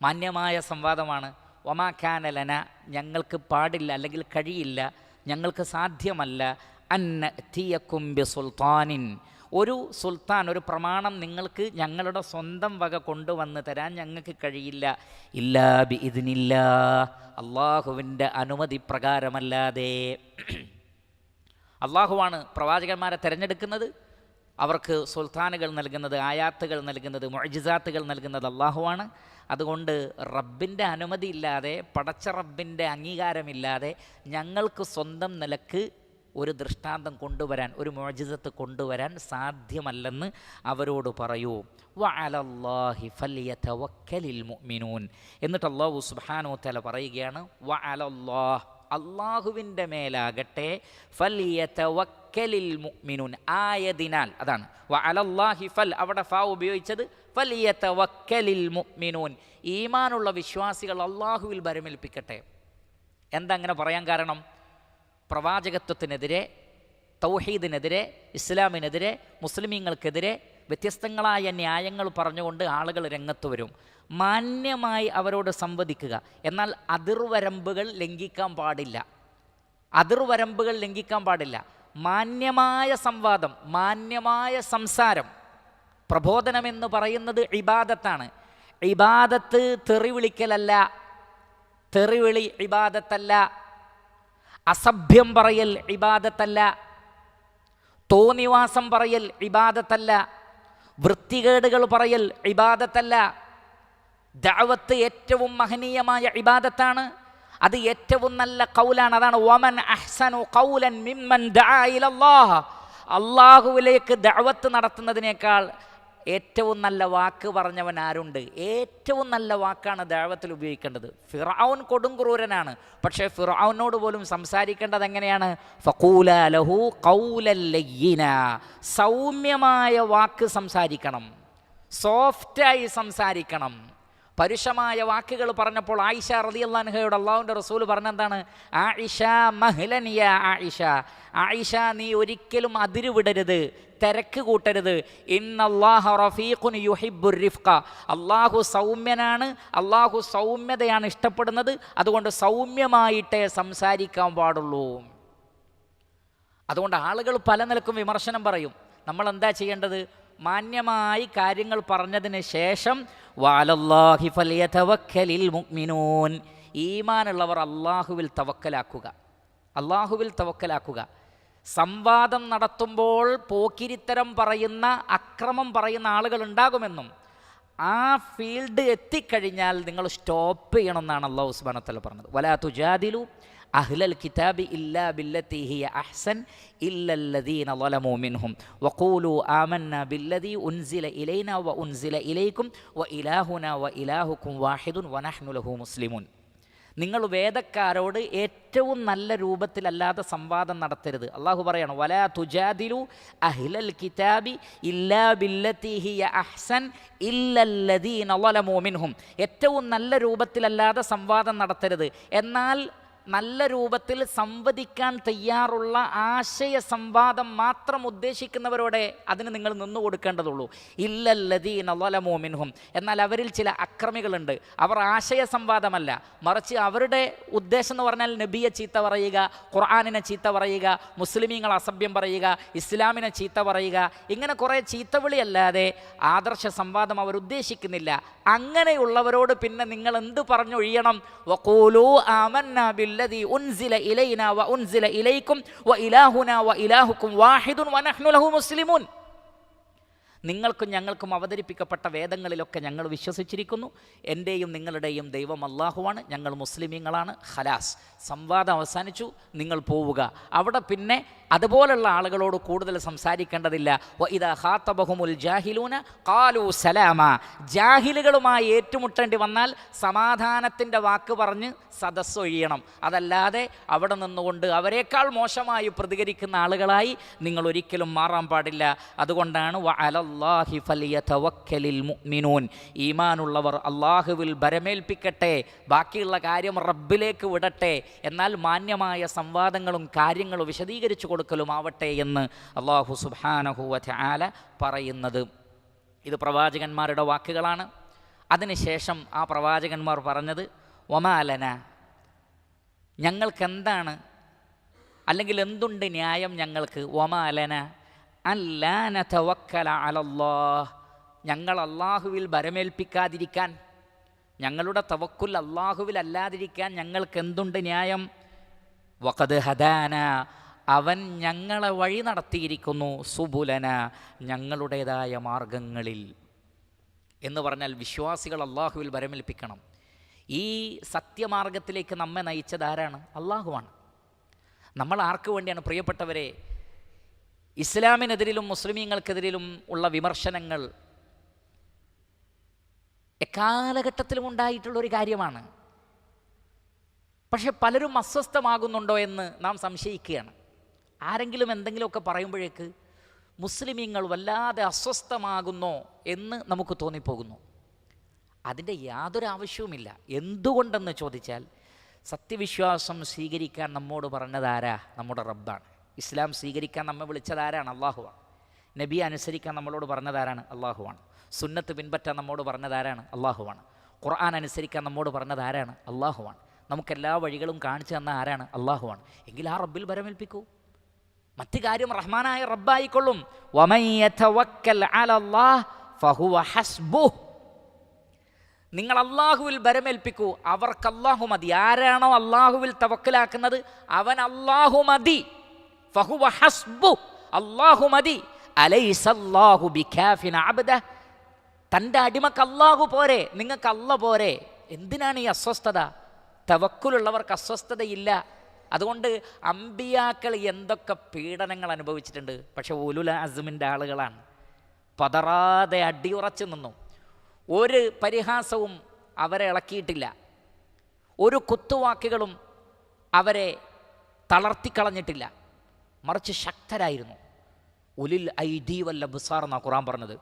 മാന്യമായ സംവാദമാണ്. വമാ കാന ലന, ഞങ്ങൾക്ക് പാടില്ല, അല്ലെങ്കിൽ കഴിയില്ല, ഞങ്ങൾക്ക് സാധ്യമല്ല, അന്നഅതിയകും ബിസുൽത്താനിൻ, ഒരു സുൽത്താൻ, ഒരു പ്രമാണം നിങ്ങൾക്ക് ഞങ്ങളുടെ സ്വന്തം വക കൊണ്ടുവന്ന് തരാൻ ഞങ്ങൾക്ക് കഴിയില്ല, ഇല്ലാ ബിഇദ്നില്ലാഹ്, അള്ളാഹുവിൻ്റെ അനുമതി പ്രകാരമല്ലാതെ. അള്ളാഹുവാണ് പ്രവാചകന്മാരെ തിരഞ്ഞെടുക്കുന്നത്, അവർക്ക് സുൽത്താനുകൾ നൽകുന്നത്, ആയാത്തുകൾ നൽകുന്നത്, മുഅ്ജിസാത്തുകൾ നൽകുന്നത് അള്ളാഹുവാണ്. അതുകൊണ്ട് റബ്ബിൻ്റെ അനുമതി ഇല്ലാതെ, പടച്ച റബ്ബിൻ്റെ അംഗീകാരമില്ലാതെ ഞങ്ങൾക്ക് സ്വന്തം നിലക്ക് ഒരു ദൃഷ്ടാന്തം കൊണ്ടുവരാൻ, ഒരു മുഅ്ജിസത്ത് കൊണ്ടുവരാൻ സാധ്യമല്ലെന്ന് അവരോട് പറയൂ. വഅലല്ലാഹി ഫൽയതവക്കലിൽ മുഅ്മിനൂൻ. എന്നിട്ട് അല്ലാഹു സുബ്ഹാനഹു വ തആല പറയുകയാണ്, വഅലല്ലാഹ്, അള്ളാഹുവിൻ്റെ മേലാകട്ടെ, ഫൽയതവക്കലിൽ മുഅ്മിനൂൻ, ആയതിനാൽ, അതാണ് വഅലല്ലാഹി ഫൽ, അവിടെ ഫാ ഉപയോഗിച്ചത്, ഫൽയതവക്കലിൽ മുഅ്മിനൂൻ, ഈമാനുള്ള വിശ്വാസികൾ അള്ളാഹുവിൽ ഭരമേൽപ്പിക്കട്ടെ. എന്താ അങ്ങനെ പറയാൻ കാരണം? പ്രവാചകത്വത്തിനെതിരെ, തൗഹീദിനെതിരെ, ഇസ്ലാമിനെതിരെ, മുസ്ലിമീങ്ങൾക്കെതിരെ വ്യത്യസ്തങ്ങളായ ന്യായങ്ങൾ പറഞ്ഞുകൊണ്ട് ആളുകൾ രംഗത്ത് വരും. മാന്യമായി അവരോട് സംവദിക്കുക, എന്നാൽ അതിർവരമ്പുകൾ ലംഘിക്കാൻ പാടില്ല. അതിർവരമ്പുകൾ ലംഘിക്കാൻ പാടില്ല. മാന്യമായ സംവാദം, മാന്യമായ സംസാരം. പ്രബോധനമെന്ന് പറയുന്നത് ഇബാദത്താണ്. ഇബാദത്ത് തെറി വിളിക്കലല്ല, തെറിവിളി ഇബാദത്തല്ല. അസഭ്യം പറയൽ ഇബാദത്തല്ല. തോന്നിവാസം പറയൽ ഇബാദത്തല്ല. വൃത്തികേടുകൾ പറയൽ ഇബാദത്തല്ല. ദഅവത്ത് ഏറ്റവും മഹനീയമായ ഇബാദത്താണ്. അത് ഏറ്റവും നല്ല ഖൗലാണ്. അതാണ് വമൻ അഹ്സനു ഖൗലൻ മിമ്മൻ ദഅ ഇലല്ലാഹ്. അള്ളാഹുവിലേക്ക് ദഅവത്ത് നടത്തുന്നതിനേക്കാൾ ഏറ്റവും നല്ല വാക്ക് പറഞ്ഞവൻ ആരുണ്ട്? ഏറ്റവും നല്ല വാക്കാണ് ദഅവത്തിൽ ഉപയോഗിക്കേണ്ടത്. ഫിർഔൻ കൊടുങ്ക്രൂരനാണ്, പക്ഷേ ഫിർഔനോട് പോലും സംസാരിക്കേണ്ടത് എങ്ങനെയാണ്? ഫഖൂലാ ലഹു ഖൗലൻ ലയ്യിന, സൗമ്യമായ വാക്ക് സംസാരിക്കണം, സോഫ്റ്റായി സംസാരിക്കണം. പരുഷമായ വാക്കുകൾ പറഞ്ഞപ്പോൾ ആയിഷ റളിയല്ലാഹു അൻഹയോട് അല്ലാഹുവിൻ്റെ റസൂൽ പറഞ്ഞെന്താണ്? ആയിഷ മഹ്ലൻ യാ ആയിഷ, ആയിഷ നീ ഒരിക്കലും അതിരുവിടരുത്, തിരക്ക് കൂട്ടരുത്. ഇന്നല്ലാഹ റഫീഖുൻ യുഹിബ്ബുർ റിഫ്ഖ, അള്ളാഹു സൗമ്യനാണ്, അള്ളാഹു സൗമ്യതയാണ് ഇഷ്ടപ്പെടുന്നത്. അതുകൊണ്ട് സൗമ്യമായിട്ടേ സംസാരിക്കാൻ പാടുള്ളൂ. അതുകൊണ്ട് ആളുകൾ പല നിലക്കും വിമർശനം പറയും. നമ്മൾ എന്താ ചെയ്യേണ്ടത്? മാന്യമായി കാര്യങ്ങൾ പറഞ്ഞതിന് ശേഷം വഅലല്ലാഹി ഫൽയതവക്കലിൽ മുഅ്മിനൂൻ, ഈമാനുള്ളവർ അള്ളാഹുവിൽ തവക്കലാക്കുക, അള്ളാഹുവിൽ തവക്കലാക്കുക. സംവാദം നടത്തുമ്പോൾ പോക്കിരിത്തരം പറയുന്ന, അക്രമം പറയുന്ന ആളുകൾ ഉണ്ടാകുമെന്നും ആ ഫീൽഡ് എത്തിക്കഴിഞ്ഞാൽ നിങ്ങൾ സ്റ്റോപ്പ് ചെയ്യണമെന്നാണ് അല്ലാഹു സുബ്ഹാനഹു വ തആല പറഞ്ഞത്. വലാ തുജാദിലു അഹ്ലൽ കിതാബി ഇല്ലാ ബില്ലത്തി ഹിയ അഹ്സൻ ഇല്ലല്ലദീന ളലമൂ മിൻഹും വഖൂലൂ ആമന്നാ ബില്ലദീ ഉൻസില ഇലൈനാ വഉൻസില ഇലൈക്കും വഇലാഹുനാ വഇലാഹുക്കും വാഹിദുൻ വനഹ്നു ലഹു മുസ്ലിമൂൻ. നിങ്ങൾ വേദക്കാരോട് ഏറ്റവും നല്ല രൂപത്തിലല്ലാതെ സംവാദം നടത്തരുത്. അള്ളാഹു പറയണം, വലാ തുജാദിലു അഹ്ലൽ കിതാബി ഇല്ലാ ബില്ലതി ഹിയ അഹ്സൻ ഇല്ലല്ലദീന ളലമൂ മിൻഹും. ഏറ്റവും നല്ല രൂപത്തിലല്ലാതെ സംവാദം നടത്തരുത്. എന്നാൽ നല്ല രൂപത്തിൽ സംവദിക്കാൻ തയ്യാറുള്ള ആശയ സംവാദം മാത്രം ഉദ്ദേശിക്കുന്നവരോടെ അതിന് നിങ്ങൾ നിന്നു കൊടുക്കേണ്ടതുള്ളൂ. ഇല്ലല്ലദീന ളലമൂ മിൻഹും. എന്നാൽ അവരിൽ ചില അക്രമികളുണ്ട്. അവർ ആശയ സംവാദമല്ല, മറിച്ച് അവരുടെ ഉദ്ദേശം എന്ന് പറഞ്ഞാൽ നബിയെ ചീത്ത പറയുക, ഖുർആനിനെ ചീത്ത പറയുക, മുസ്ലിമീങ്ങൾ അസഭ്യം പറയുക, ഇസ്ലാമിനെ ചീത്ത പറയുക, ഇങ്ങനെ കുറേ ചീത്തവിളിയല്ലാതെ ആദർശ സംവാദം അവർ ഉദ്ദേശിക്കുന്നില്ല. അങ്ങനെയുള്ളവരോട് പിന്നെ നിങ്ങൾ എന്ത് പറഞ്ഞൊഴിയണം? വഖൂലൂ ആമന്നാ ബില്ലദീ ഉൻസില ഇലൈനാ വ ഉൻസില ഇലൈക്കും വ ഇലാഹുനാ വ ഇലാഹുക്കും വാഹിദുൻ വ നഹ്നു ലഹു മുസ്ലിമൂൻ. നിങ്ങൾക്കും ഞങ്ങൾക്കും അവതരിപ്പിക്കപ്പെട്ട വേദങ്ങളിലൊക്കെ ഞങ്ങൾ വിശ്വസിച്ചിരിക്കുന്നു. എൻ്റെയും നിങ്ങളുടെയും ദൈവം അല്ലാഹുവാണ്, ഞങ്ങൾ മുസ്ലിമീങ്ങളാണ്. ഖലാസ്, സംവാദം അവസാനിച്ചു, നിങ്ങൾ പോവുക. അവിടെ പിന്നെ അതുപോലുള്ള ആളുകളോട് കൂടുതൽ സംസാരിക്കേണ്ടതില്ല. വ ഇദാ ഖാതബഹുമുൽ ജാഹിലൂന ഖാലൂ സലാമ. ജാഹിലുകളുമായി ഏറ്റുമുട്ടേണ്ടി വന്നാൽ സമാധാനത്തിൻ്റെ വാക്ക് പറഞ്ഞ് സദസ്സൊഴിയണം. അതല്ലാതെ അവിടെ നിന്നുകൊണ്ട് അവരെക്കാൾ മോശമായി പ്രതികരിക്കുന്ന ആളുകളായി നിങ്ങൾ ഒരിക്കലും മാറാൻ പാടില്ല. അതുകൊണ്ടാണ് വ അലല്ലാഹി ഫലിയതവക്കലിൽ മുഅ്മിനൂൻ. ഈമാനുള്ളവർ അള്ളാഹുവിൽ ഭരമേൽപ്പിക്കട്ടെ, ബാക്കിയുള്ള കാര്യം റബ്ബിലേക്ക് വിടട്ടെ. എന്നാൽ മാന്യമായ സംവാദങ്ങളും കാര്യങ്ങളും വിശദീകരിച്ചു കൊടുക്കലുമാവട്ടെ എന്ന് അല്ലാഹു സുബ്ഹാനഹു വ തആല പറയുന്നത്. ഇത് പ്രവാചകന്മാരുടെ വാക്കുകളാണ്. അതിനുശേഷം ആ പ്രവാചകന്മാർ പറഞ്ഞത്, വമാലന, ഞങ്ങൾക്കെന്താണ്, അല്ലെങ്കിൽ എന്തുണ്ട് ന്യായം ഞങ്ങൾക്ക്? വമാലന അല്ലാ നതവക്കല അലല്ലാഹ്, ഞങ്ങൾ അള്ളാഹുവിൽ ഭരമേൽപ്പിക്കാതിരിക്കാൻ, ഞങ്ങളുടെ തവക്കുൽ അള്ളാഹുവിൽ അല്ലാതിരിക്കാൻ ഞങ്ങൾക്ക് എന്തുണ്ട് ന്യായം? വഖദ് ഹദാന, അവൻ ഞങ്ങളെ വഴി നടത്തിയിരിക്കുന്നു, സുബുലന, ഞങ്ങളുടേതായ മാർഗങ്ങളിൽ. എന്ന് പറഞ്ഞാൽ വിശ്വാസികൾ അള്ളാഹുവിൽ ഭരമേൽപ്പിക്കണം. ഈ സത്യമാർഗത്തിലേക്ക് നമ്മെ നയിച്ചത് ആരാണ്? അള്ളാഹുവാണ്. നമ്മൾ ആർക്ക് വേണ്ടിയാണ്? പ്രിയപ്പെട്ടവരെ, ഇസ്ലാമിനെതിരിലും മുസ്ലിമീങ്ങൾക്കെതിരിലും ഉള്ള വിമർശനങ്ങൾ എക്കാലഘട്ടത്തിലും ഉണ്ടായിട്ടുള്ളൊരു കാര്യമാണ്. പക്ഷെ പലരും അസ്വസ്ഥമാകുന്നുണ്ടോ എന്ന് നാം സംശയിക്കുകയാണ്. ആരെങ്കിലും എന്തെങ്കിലുമൊക്കെ പറയുമ്പോഴേക്ക് മുസ്ലിമീങ്ങൾ വല്ലാതെ അസ്വസ്ഥമാകുന്നോ എന്ന് നമുക്ക് തോന്നിപ്പോകുന്നു. അതിൻ്റെ യാതൊരു ആവശ്യവുമില്ല. എന്തുകൊണ്ടെന്ന് ചോദിച്ചാൽ, സത്യവിശ്വാസം സ്വീകരിക്കാൻ നമ്മോട് പറഞ്ഞതാരാ? നമ്മുടെ റബ്ബാണ്. ഇസ്ലാം സ്വീകരിക്കാൻ നമ്മെ വിളിച്ചതാരാണ്? അള്ളാഹുവാണ്. നബിയെ അനുസരിക്കാൻ നമ്മളോട് പറഞ്ഞതാരാണ്? അള്ളാഹുവാണ്. സുന്നത്ത് പിൻപറ്റാൻ നമ്മോട് പറഞ്ഞതാരാണ്? അള്ളാഹുവാണ്. ഖുർആൻ അനുസരിക്കാൻ നമ്മോട് പറഞ്ഞതാരാണ്? അള്ളാഹുവാണ്. നമുക്കെല്ലാ വഴികളും കാണിച്ചു തന്ന ആരാണ്? അള്ളാഹുവാണ്. എങ്കിൽ ആ റബ്ബിൽ ഭരമേൽപ്പിക്കൂ. മറ്റു കാര്യം റഹ്മാനായ റബ്ബായിക്കൊള്ളും. വമൻ യതവക്കൽ അലല്ലാഹ് ഫഹുവ ഹസ്ബുഹ്. നിങ്ങൾ അള്ളാഹുവിൽ ഭരമേൽപ്പിക്കൂ, അവർക്ക് അള്ളാഹു മതി. ആരാണോ അള്ളാഹുവിൽ തവക്കലാക്കുന്നത് അവൻ അള്ളാഹു മതി. ഫഹുവ ഹസ്ബുഹ്, അള്ളാഹു മതി. അലൈസല്ലാഹു ബികാഫിൻ അബ്ദഹ്, തൻ്റെ അടിമക്ക് അള്ളാഹു പോരെ, നിങ്ങൾക്ക് അല്ല പോരെ. എന്തിനാണ് ഈ അസ്വസ്ഥത? തവക്കുലുള്ളവർക്ക് അസ്വസ്ഥതയില്ല. അതുകൊണ്ട് അമ്പിയാക്കൾ എന്തൊക്കെ പീഡനങ്ങൾ അനുഭവിച്ചിട്ടുണ്ട്. പക്ഷെ ഉലുൽ അസ്മിൻ്റെ ആളുകളാണ്. പതറാതെ അടിയുറച്ചു നിന്നു. ഒരു പരിഹാസവും അവരെ ഇളക്കിയിട്ടില്ല. ഒരു കുത്തുവാക്കുകളും അവരെ തളർത്തിക്കളഞ്ഞിട്ടില്ല. മറിച്ച് ശക്തരായിരുന്നു. ഉലിൽ ഐദി വൽ അബ്സാർ എന്നാണ് ഖുർആൻ പറഞ്ഞത്.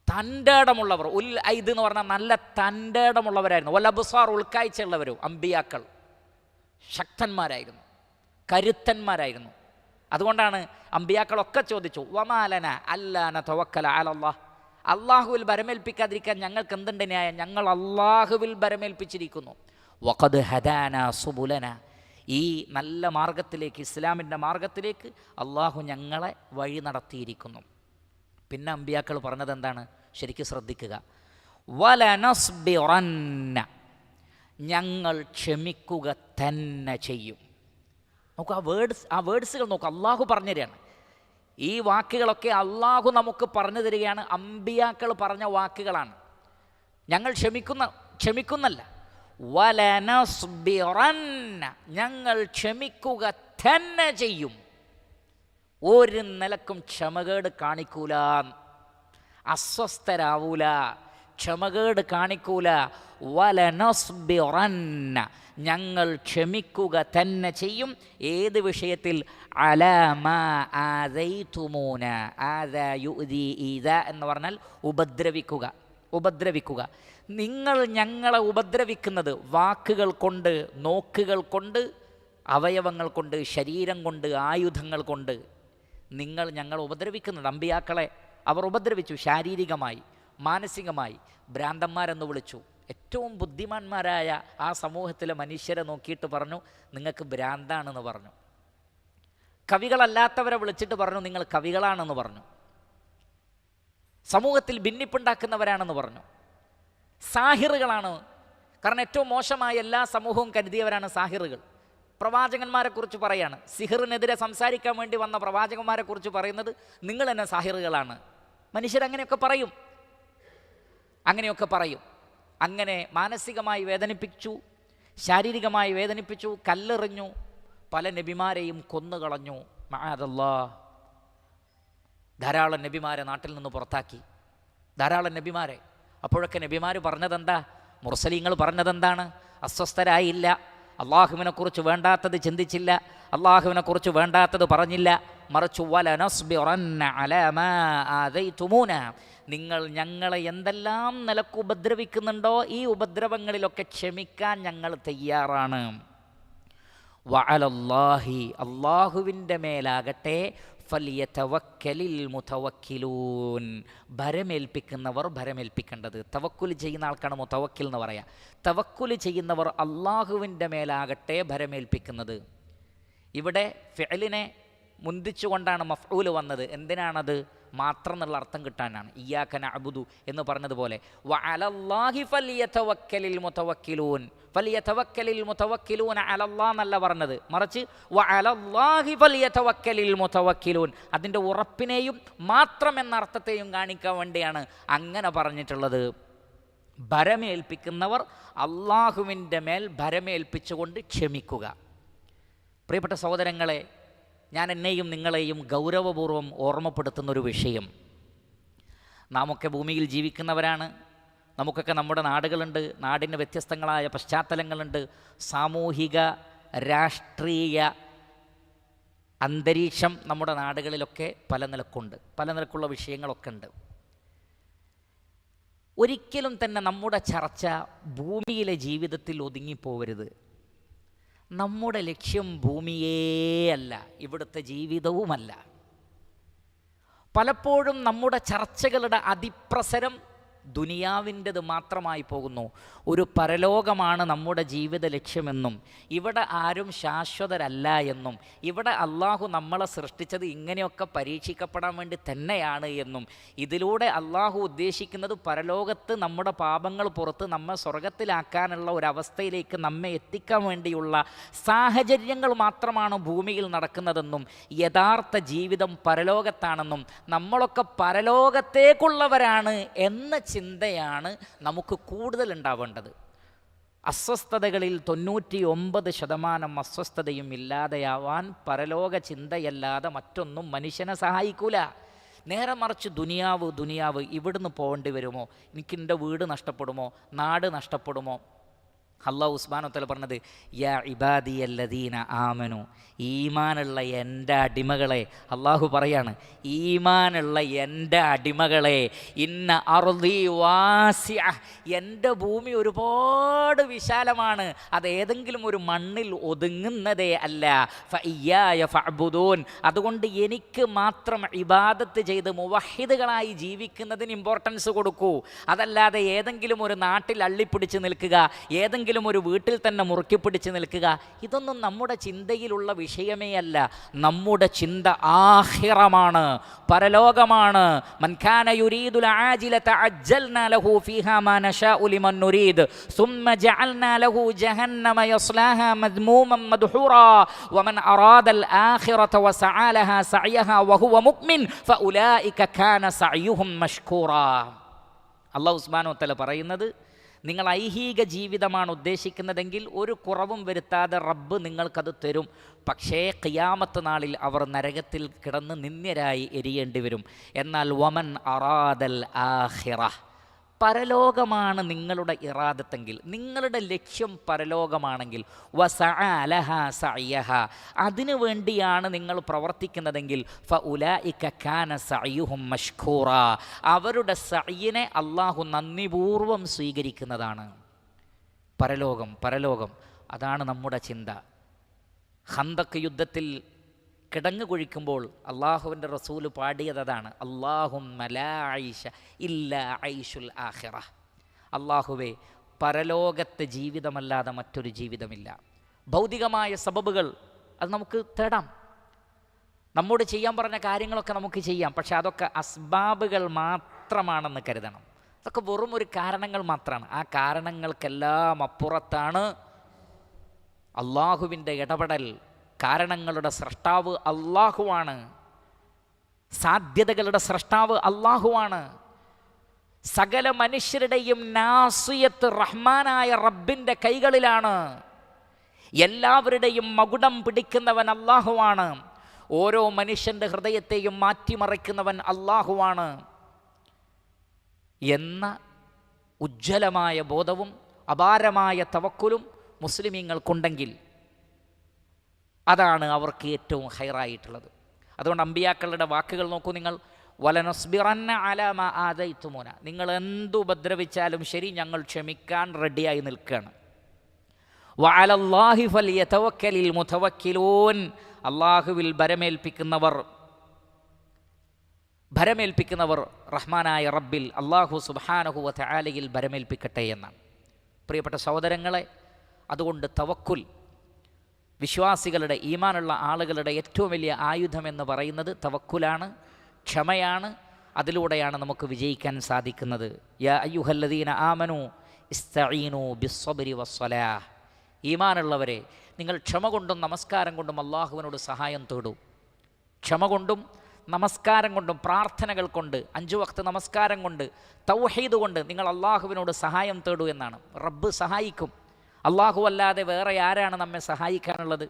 തൻ്റെ ഇടമുള്ളവർ, ഉൽ ഐദ് എന്ന് പറഞ്ഞാൽ നല്ല തൻ്റെ ഇടമുള്ളവരായിരുന്നു. വൽ അബ്സാർ, ഉൾക്കാഴ്ചയുള്ളവരും. അമ്പിയാക്കൾ ശക്തന്മാരായിരുന്നു, കരുത്തന്മാരായിരുന്നു. അതുകൊണ്ടാണ് അമ്പിയാക്കളൊക്കെ ചോദിച്ചു, വമാലന അല്ലാ നതവക്കല അലല്ലാഹ്, അള്ളാഹുവിൽ ഭരമേൽപ്പിക്കാതിരിക്കാൻ ഞങ്ങൾക്ക് എന്തുണ്ട് ന്യായം? ഞങ്ങൾ അള്ളാഹുവിൽ ഭരമേൽപ്പിച്ചിരിക്കുന്നു. വഖദ് ഹദാന സുബുലന, ഈ നല്ല മാർഗത്തിലേക്ക്, ഇസ്ലാമിൻ്റെ മാർഗത്തിലേക്ക് അള്ളാഹു ഞങ്ങളെ വഴി നടത്തിയിരിക്കുന്നു. പിന്നെ അമ്പിയാക്കൾ പറഞ്ഞത് എന്താണ്? ശരിക്കും ശ്രദ്ധിക്കുക. വലനസ്ബിറന്ന, ഞങ്ങൾ ക്ഷമിക്കുക തന്നെ ചെയ്യും. നോക്കൂ, ആ വേർഡ്സുകൾ നോക്കൂ. അള്ളാഹു പറഞ്ഞു തരികയാണ്. ഈ വാക്കുകളൊക്കെ അള്ളാഹു നമുക്ക് പറഞ്ഞു തരികയാണ്. അമ്പിയാക്കൾ പറഞ്ഞ വാക്കുകളാണ്. ഞങ്ങൾ ക്ഷമിക്കുന്നല്ല. വലനസ്ബിറന്ന, ഞങ്ങൾ ക്ഷമിക്കുക തന്നെ ചെയ്യും. ഒരു നിലക്കും ക്ഷമകേട് കാണിക്കൂല, അസ്വസ്ഥരാവൂല, ക്ഷമകേട് കാണിക്കൂല. വലനസ്ബിറന്ന, ഞങ്ങൾ ക്ഷമിക്കുക തന്നെ ചെയ്യും. ഏത് വിഷയത്തിൽ? അലാ മാ ആദൈതുമൂന. ആദാ യുദി ഈദാ എന്ന് പറഞ്ഞാൽ ഉപദ്രവിക്കുക, ഉപദ്രവിക്കുക. നിങ്ങൾ ഞങ്ങളെ ഉപദ്രവിക്കുന്നത് വാക്കുകൾ കൊണ്ട്, നോക്കുകൾ കൊണ്ട്, അവയവങ്ങൾ കൊണ്ട്, ശരീരം കൊണ്ട്, ആയുധങ്ങൾ കൊണ്ട് നിങ്ങൾ ഞങ്ങളെ ഉപദ്രവിക്കുന്നത്. അമ്പിയാക്കളെ അവർ ഉപദ്രവിച്ചു, ശാരീരികമായി, മാനസികമായി. ഭ്രാന്തന്മാരെന്ന് വിളിച്ചു. ഏറ്റവും ബുദ്ധിമാന്മാരായ ആ സമൂഹത്തിലെ മനുഷ്യരെ നോക്കിയിട്ട് പറഞ്ഞു, നിങ്ങൾക്ക് ഭ്രാന്താണെന്ന് പറഞ്ഞു. കവികളല്ലാത്തവരെ വിളിച്ചിട്ട് പറഞ്ഞു, നിങ്ങൾ കവികളാണെന്ന് പറഞ്ഞു. സമൂഹത്തിൽ ഭിന്നിപ്പുണ്ടാക്കുന്നവരാണെന്ന് പറഞ്ഞു. സാഹിറുകളാണ്. കാരണം ഏറ്റവും മോശമായ എല്ലാ സമൂഹവും കരുതിയവരാണ് സാഹിറുകൾ. പ്രവാചകന്മാരെക്കുറിച്ച് പറയാണ്, സിഹിറിനെതിരെ സംസാരിക്കാൻ വേണ്ടി വന്ന പ്രവാചകന്മാരെക്കുറിച്ച് പറയുന്നത് നിങ്ങൾ തന്നെ സാഹിറുകളാണ്. മനുഷ്യരങ്ങനെയൊക്കെ പറയും, അങ്ങനെയൊക്കെ പറയും. അങ്ങനെ മാനസികമായി വേദനിപ്പിച്ചു, ശാരീരികമായി വേദനിപ്പിച്ചു, കല്ലെറിഞ്ഞു, പല നബിമാരെയും കൊന്നുകളഞ്ഞു. മഅദല്ലാഹ്. ധാരാളം നബിമാരെ നാട്ടിൽ നിന്ന് പുറത്താക്കി, ധാരാളം നബിമാരെ. അപ്പോഴൊക്കെ നബിമാർ പറഞ്ഞതെന്താ? മുർസലീങ്ങൾ പറഞ്ഞതെന്താണ്? അസ്വസ്ഥരായില്ല, അള്ളാഹുവിനെക്കുറിച്ച് വേണ്ടാത്തത് ചിന്തിച്ചില്ല, അള്ളാഹുവിനെക്കുറിച്ച് വേണ്ടാത്തത് പറഞ്ഞില്ല. മറിച്ച് വലനസ്ബിറന്ന അലാ മാ ആദൈതുമൂന, നിങ്ങൾ ഞങ്ങളെ എന്തെല്ലാം നിലക്ക് ഉപദ്രവിക്കുന്നുണ്ടോ ഈ ഉപദ്രവങ്ങളിലൊക്കെ ക്ഷമിക്കാൻ ഞങ്ങൾ തയ്യാറാണ്. വഅലല്ലാഹി, അള്ളാഹുവിൻ്റെ മേലാകട്ടെ, ഫലിയതവക്കലിൽ മുതവക്കിലൂൻ, ഭരമേൽപ്പിക്കുന്നവർ ഭരമേൽപ്പിക്കേണ്ടത്. തവക്കുൽ ചെയ്യുന്ന ആൾക്കാണ് മുതവക്കിൽ എന്ന് പറയാം. തവക്കുൽ ചെയ്യുന്നവർ അള്ളാഹുവിൻ്റെ മേലാകട്ടെ ഭരമേൽപ്പിക്കുന്നത്. ഇവിടെ ഫിഅലിനെ മുന്തിച്ചുകൊണ്ടാണ് മഫ്ഊൽ വന്നത്. എന്തിനാണത്? മാത്രം എന്നുള്ള അർത്ഥം കിട്ടാനാണ്. ഇയ്യാക നഅ്ബുദു എന്ന് പറഞ്ഞതുപോലെ വഅലല്ലാഹി ഫലിയതവക്കലിൽ മുതവക്കിലൂൻ. ഫലിയതവക്കലിൽ മുതവക്കിലൂൻ അലല്ലാഹ് എന്നല്ല പറഞ്ഞത്, മറിച്ച് വഅലല്ലാഹി ഫലിയതവക്കലിൽ മുതവക്കിലൂൻ. അതിൻ്റെ ഉറപ്പിനെയും മാത്രം എന്ന അർത്ഥത്തെയും കാണിക്കാൻ വേണ്ടിയാണ് അങ്ങനെ പറഞ്ഞിട്ടുള്ളത്. ഭരമേൽപ്പിക്കുന്നവർ അള്ളാഹുവിൻ്റെ മേൽ ഭരമേൽപ്പിച്ചുകൊണ്ട് ക്ഷമിക്കുക. പ്രിയപ്പെട്ട സഹോദരങ്ങളെ, ഞാൻ എന്നെയും നിങ്ങളെയും ഗൗരവപൂർവ്വം ഓർമ്മപ്പെടുത്തുന്നൊരു വിഷയം, നാമൊക്കെ ഭൂമിയിൽ ജീവിക്കുന്നവരാണ്. നമുക്കൊക്കെ നമ്മുടെ നാടുകളുണ്ട്, നാടിന് വ്യത്യസ്തങ്ങളായ പശ്ചാത്തലങ്ങളുണ്ട്. സാമൂഹിക രാഷ്ട്രീയ അന്തരീക്ഷം നമ്മുടെ നാടുകളിലൊക്കെ പല നിലക്കുണ്ട്, പല നിലക്കുള്ള വിഷയങ്ങളൊക്കെ ഉണ്ട്. ഒരിക്കലും തന്നെ നമ്മുടെ ചർച്ച ഭൂമിയിലെ ജീവിതത്തിൽ ഒതുങ്ങിപ്പോവരുത്. നമ്മുടെ ലക്ഷ്യം ഭൂമിയേ അല്ല, ഇവിടുത്തെ ജീവിതവുമല്ല. പലപ്പോഴും നമ്മുടെ ചർച്ചകളുടെ അതിപ്രസരം ദുനിയാവിൻ്റെത് മാത്രമായി പോകുന്നു. ഒരു പരലോകമാണ് നമ്മുടെ ജീവിത ലക്ഷ്യമെന്നും ഇവിടെ ആരും ശാശ്വതരല്ല എന്നും ഇവിടെ അള്ളാഹു നമ്മളെ സൃഷ്ടിച്ചത് ഇങ്ങനെയൊക്കെ പരീക്ഷിക്കപ്പെടാൻ വേണ്ടി തന്നെയാണ് എന്നും ഇതിലൂടെ അള്ളാഹു ഉദ്ദേശിക്കുന്നത് പരലോകത്ത് നമ്മുടെ പാപങ്ങൾ പുറത്ത് നമ്മെ സ്വർഗത്തിലാക്കാനുള്ള ഒരവസ്ഥയിലേക്ക് നമ്മെ എത്തിക്കാൻ വേണ്ടിയുള്ള സാഹചര്യങ്ങൾ മാത്രമാണ് ഭൂമിയിൽ നടക്കുന്നതെന്നും യഥാർത്ഥ ജീവിതം പരലോകത്താണെന്നും നമ്മളൊക്കെ പരലോകത്തേക്കുള്ളവരാണ് എന്ന ചിന്തയാണ് നമുക്ക് കൂടുതൽ ഉണ്ടാവേണ്ടത്. അസ്വസ്ഥതകളിൽ 99% അസ്വസ്ഥതയും ഇല്ലാതെയാവാൻ പരലോക ചിന്തയല്ലാതെ മറ്റൊന്നും മനുഷ്യനെ സഹായിക്കൂല. നേരെ മറിച്ച് ദുനിയാവ് ഇവിടുന്ന് പോകേണ്ടി വരുമോ, എനിക്കെൻ്റെ വീട് നഷ്ടപ്പെടുമോ, നാട് നഷ്ടപ്പെടുമോ? അല്ലാഹു സുബ്ഹാനഹു വ തആല പറഞ്ഞത് യാ ഇബാദിയല്ലദീന ആമനു, ഈമാനുള്ള എൻ്റെ അടിമകളെ. അള്ളാഹു പറയാണ്, ഈമാനുള്ള എൻ്റെ അടിമകളെ, ഇന്ന അർളി വാസിഅ, എൻ്റെ ഭൂമി ഒരുപാട് വിശാലമാണ്, അത് ഏതെങ്കിലും ഒരു മണ്ണിൽ ഒതുങ്ങുന്നതേ അല്ല. ഫഇയ്യായ ഫഅ്ബുദൂൻ, അതുകൊണ്ട് എനിക്ക് മാത്രം ഇബാദത്ത് ചെയ്ത് മുവഹിദുകളായി ജീവിക്കുന്നതിന് ഇമ്പോർട്ടൻസ് കൊടുക്കൂ. അതല്ലാതെ ഏതെങ്കിലും ഒരു നാട്ടിൽ അള്ളിപ്പിടിച്ച് നിൽക്കുക, ഏതെങ്കിലും ഒരു വീട്ടിൽ തന്നെ മുറുക്കി പിടിച്ച് നിൽക്കുക, ഇതൊന്നും നമ്മുടെ ചിന്തയിലുള്ള വിഷയമേ അല്ല. നമ്മുടെ ചിന്ത ആഖിറമാണ്, പരലോകമാണ്. മൻ കാന യുരീദുൽ ആജിലത അജ്ജൽനാ ലഹു ഫീഹാ മാ നശാഉ ലിമൻ നുരീദ് സുമ്മ ജഅൽനാ ലഹു ജഹന്നമ യസ്ലാഹാ മദ്മൂമൻ മദ്ഹൂറാ വമൻ അറാദൽ ആഖിറത വസഅ ലഹാ സഅയഹാ വഹുവ മുഅ്മിൻ ഫഉലൈക കാന സഅയുഹും മഷ്കൂറാ. അല്ലാഹു സുബ്ഹാനഹു വ തആല പറയുന്നത്, നിങ്ങൾ ഐഹിക ജീവിതമാണ് ഉദ്ദേശിക്കുന്നതെങ്കിൽ ഒരു കുറവും വരുത്താതെ റബ്ബ് നിങ്ങൾക്കത് തരും. പക്ഷേ ഖിയാമത്ത് നാളിൽ അവർ നരകത്തിൽ കിടന്ന് നിന്ദ്യരായി എരിയേണ്ടി വരും. എന്നാൽ വമൻ അറാദൽ ആഖിറ, പരലോകമാണ് നിങ്ങളുടെ ഇറാദത്തെങ്കിൽ, നിങ്ങളുടെ ലക്ഷ്യം പരലോകമാണെങ്കിൽ, വസഅലഹ സഅയഹ, അതിനു വേണ്ടിയാണ് നിങ്ങൾ പ്രവർത്തിക്കുന്നതെങ്കിൽ, ഫഉലൈക കാന സഅയുഹും മഷ്കൂറ, അവരുടെ സഅയിനെ അള്ളാഹു നന്ദിപൂർവ്വം സ്വീകരിക്കുന്നതാണ്. പരലോകം, പരലോകം, അതാണ് നമ്മുടെ ചിന്ത. ഖന്തക്ക് യുദ്ധത്തിൽ കിടങ്ങ് കുഴിക്കുമ്പോൾ അള്ളാഹുവിൻ്റെ റസൂല് പാടിയത് അതാണ്, അല്ലാഹുമ്മ ലാ ഐശ ഇല്ലാ ഐശുൽ ആഖിറ. അള്ളാഹുവേ, പരലോകത്തെ ജീവിതമല്ലാതെ മറ്റൊരു ജീവിതമില്ല. ഭൗതികമായ സബബുകൾ അത് നമുക്ക് തേടാം, നമ്മോട് ചെയ്യാൻ പറഞ്ഞ കാര്യങ്ങളൊക്കെ നമുക്ക് ചെയ്യാം. പക്ഷെ അതൊക്കെ അസ്ബാബുകൾ മാത്രമാണെന്ന് കരുതണം. അതൊക്കെ വെറും ഒരു കാരണങ്ങൾ മാത്രമാണ്. ആ കാരണങ്ങൾക്കെല്ലാം അപ്പുറത്താണ് അള്ളാഹുവിൻ്റെ ഇടപെടൽ. കാരണങ്ങളുടെ സ്രഷ്ടാവ് അള്ളാഹുവാണ്, സാധ്യതകളുടെ സ്രഷ്ടാവ് അള്ളാഹുവാണ്. സകല മനുഷ്യരുടെയും നാസിയത്ത് റഹ്മാനായ റബ്ബിൻ്റെ കൈകളിലാണ്. എല്ലാവരുടെയും മകുടം പിടിക്കുന്നവൻ അള്ളാഹുവാണ്. ഓരോ മനുഷ്യൻ്റെ ഹൃദയത്തെയും മാറ്റിമറിക്കുന്നവൻ അള്ളാഹുവാണ് എന്ന ഉജ്ജ്വലമായ ബോധവും അപാരമായ തവക്കുലും മുസ്ലിമീങ്ങൾക്കുണ്ടെങ്കിൽ അതാണ് അവർക്ക് ഏറ്റവും ഹൈറായിട്ടുള്ളത്. അതുകൊണ്ട് അമ്പിയാക്കളുടെ വാക്കുകൾ നോക്കൂ നിങ്ങൾ. വലനസ്ബിറന്ന അലാ മാ ആദൈതുമൂന, നിങ്ങൾ എന്ത് ഉപദ്രവിച്ചാലും ശരി ഞങ്ങൾ ക്ഷമിക്കാൻ റെഡിയായി നിൽക്കുകയാണ്. വഅലല്ലാഹി ഫൽയതവക്കലിൽ മുതവക്കിലൂൻ, അള്ളാഹുവിൽ ഭരമേൽപ്പിക്കുന്നവർ റഹ്മാനായ റബ്ബിൽ അള്ളാഹു സുബ്ഹാനഹു വ തആലയിൽ ഭരമേൽപ്പിക്കട്ടെ എന്നാണ്. പ്രിയപ്പെട്ട സഹോദരങ്ങളെ, അതുകൊണ്ട് തവക്കുൽ വിശ്വാസികളുടെ, ഈമാനുള്ള ആളുകളുടെ ഏറ്റവും വലിയ ആയുധമെന്ന് പറയുന്നത് തവക്കുലാണ്, ക്ഷമയാണ്. അതിലൂടെയാണ് നമുക്ക് വിജയിക്കാൻ സാധിക്കുന്നത്. യാ അയ്യുഹല്ലദീന ആമനു ഇസ്തഈനു ബിസ്സബ്രി വസ്സലാഹ്, ഈമാനുള്ളവരെ നിങ്ങൾ ക്ഷമ കൊണ്ടും നമസ്കാരം കൊണ്ടും അള്ളാഹുവിനോട് സഹായം തേടൂ. ക്ഷമ കൊണ്ടും നമസ്കാരം കൊണ്ടും പ്രാർത്ഥനകൾ കൊണ്ട്, 5 വക്ത് നമസ്കാരം കൊണ്ട്, തൗഹീദ് കൊണ്ട് നിങ്ങൾ അള്ളാഹുവിനോട് സഹായം തേടൂ എന്നാണ്. റബ്ബ് സഹായിക്കും. അള്ളാഹു അല്ലാതെ വേറെ ആരാണ് നമ്മെ സഹായിക്കാനുള്ളത്?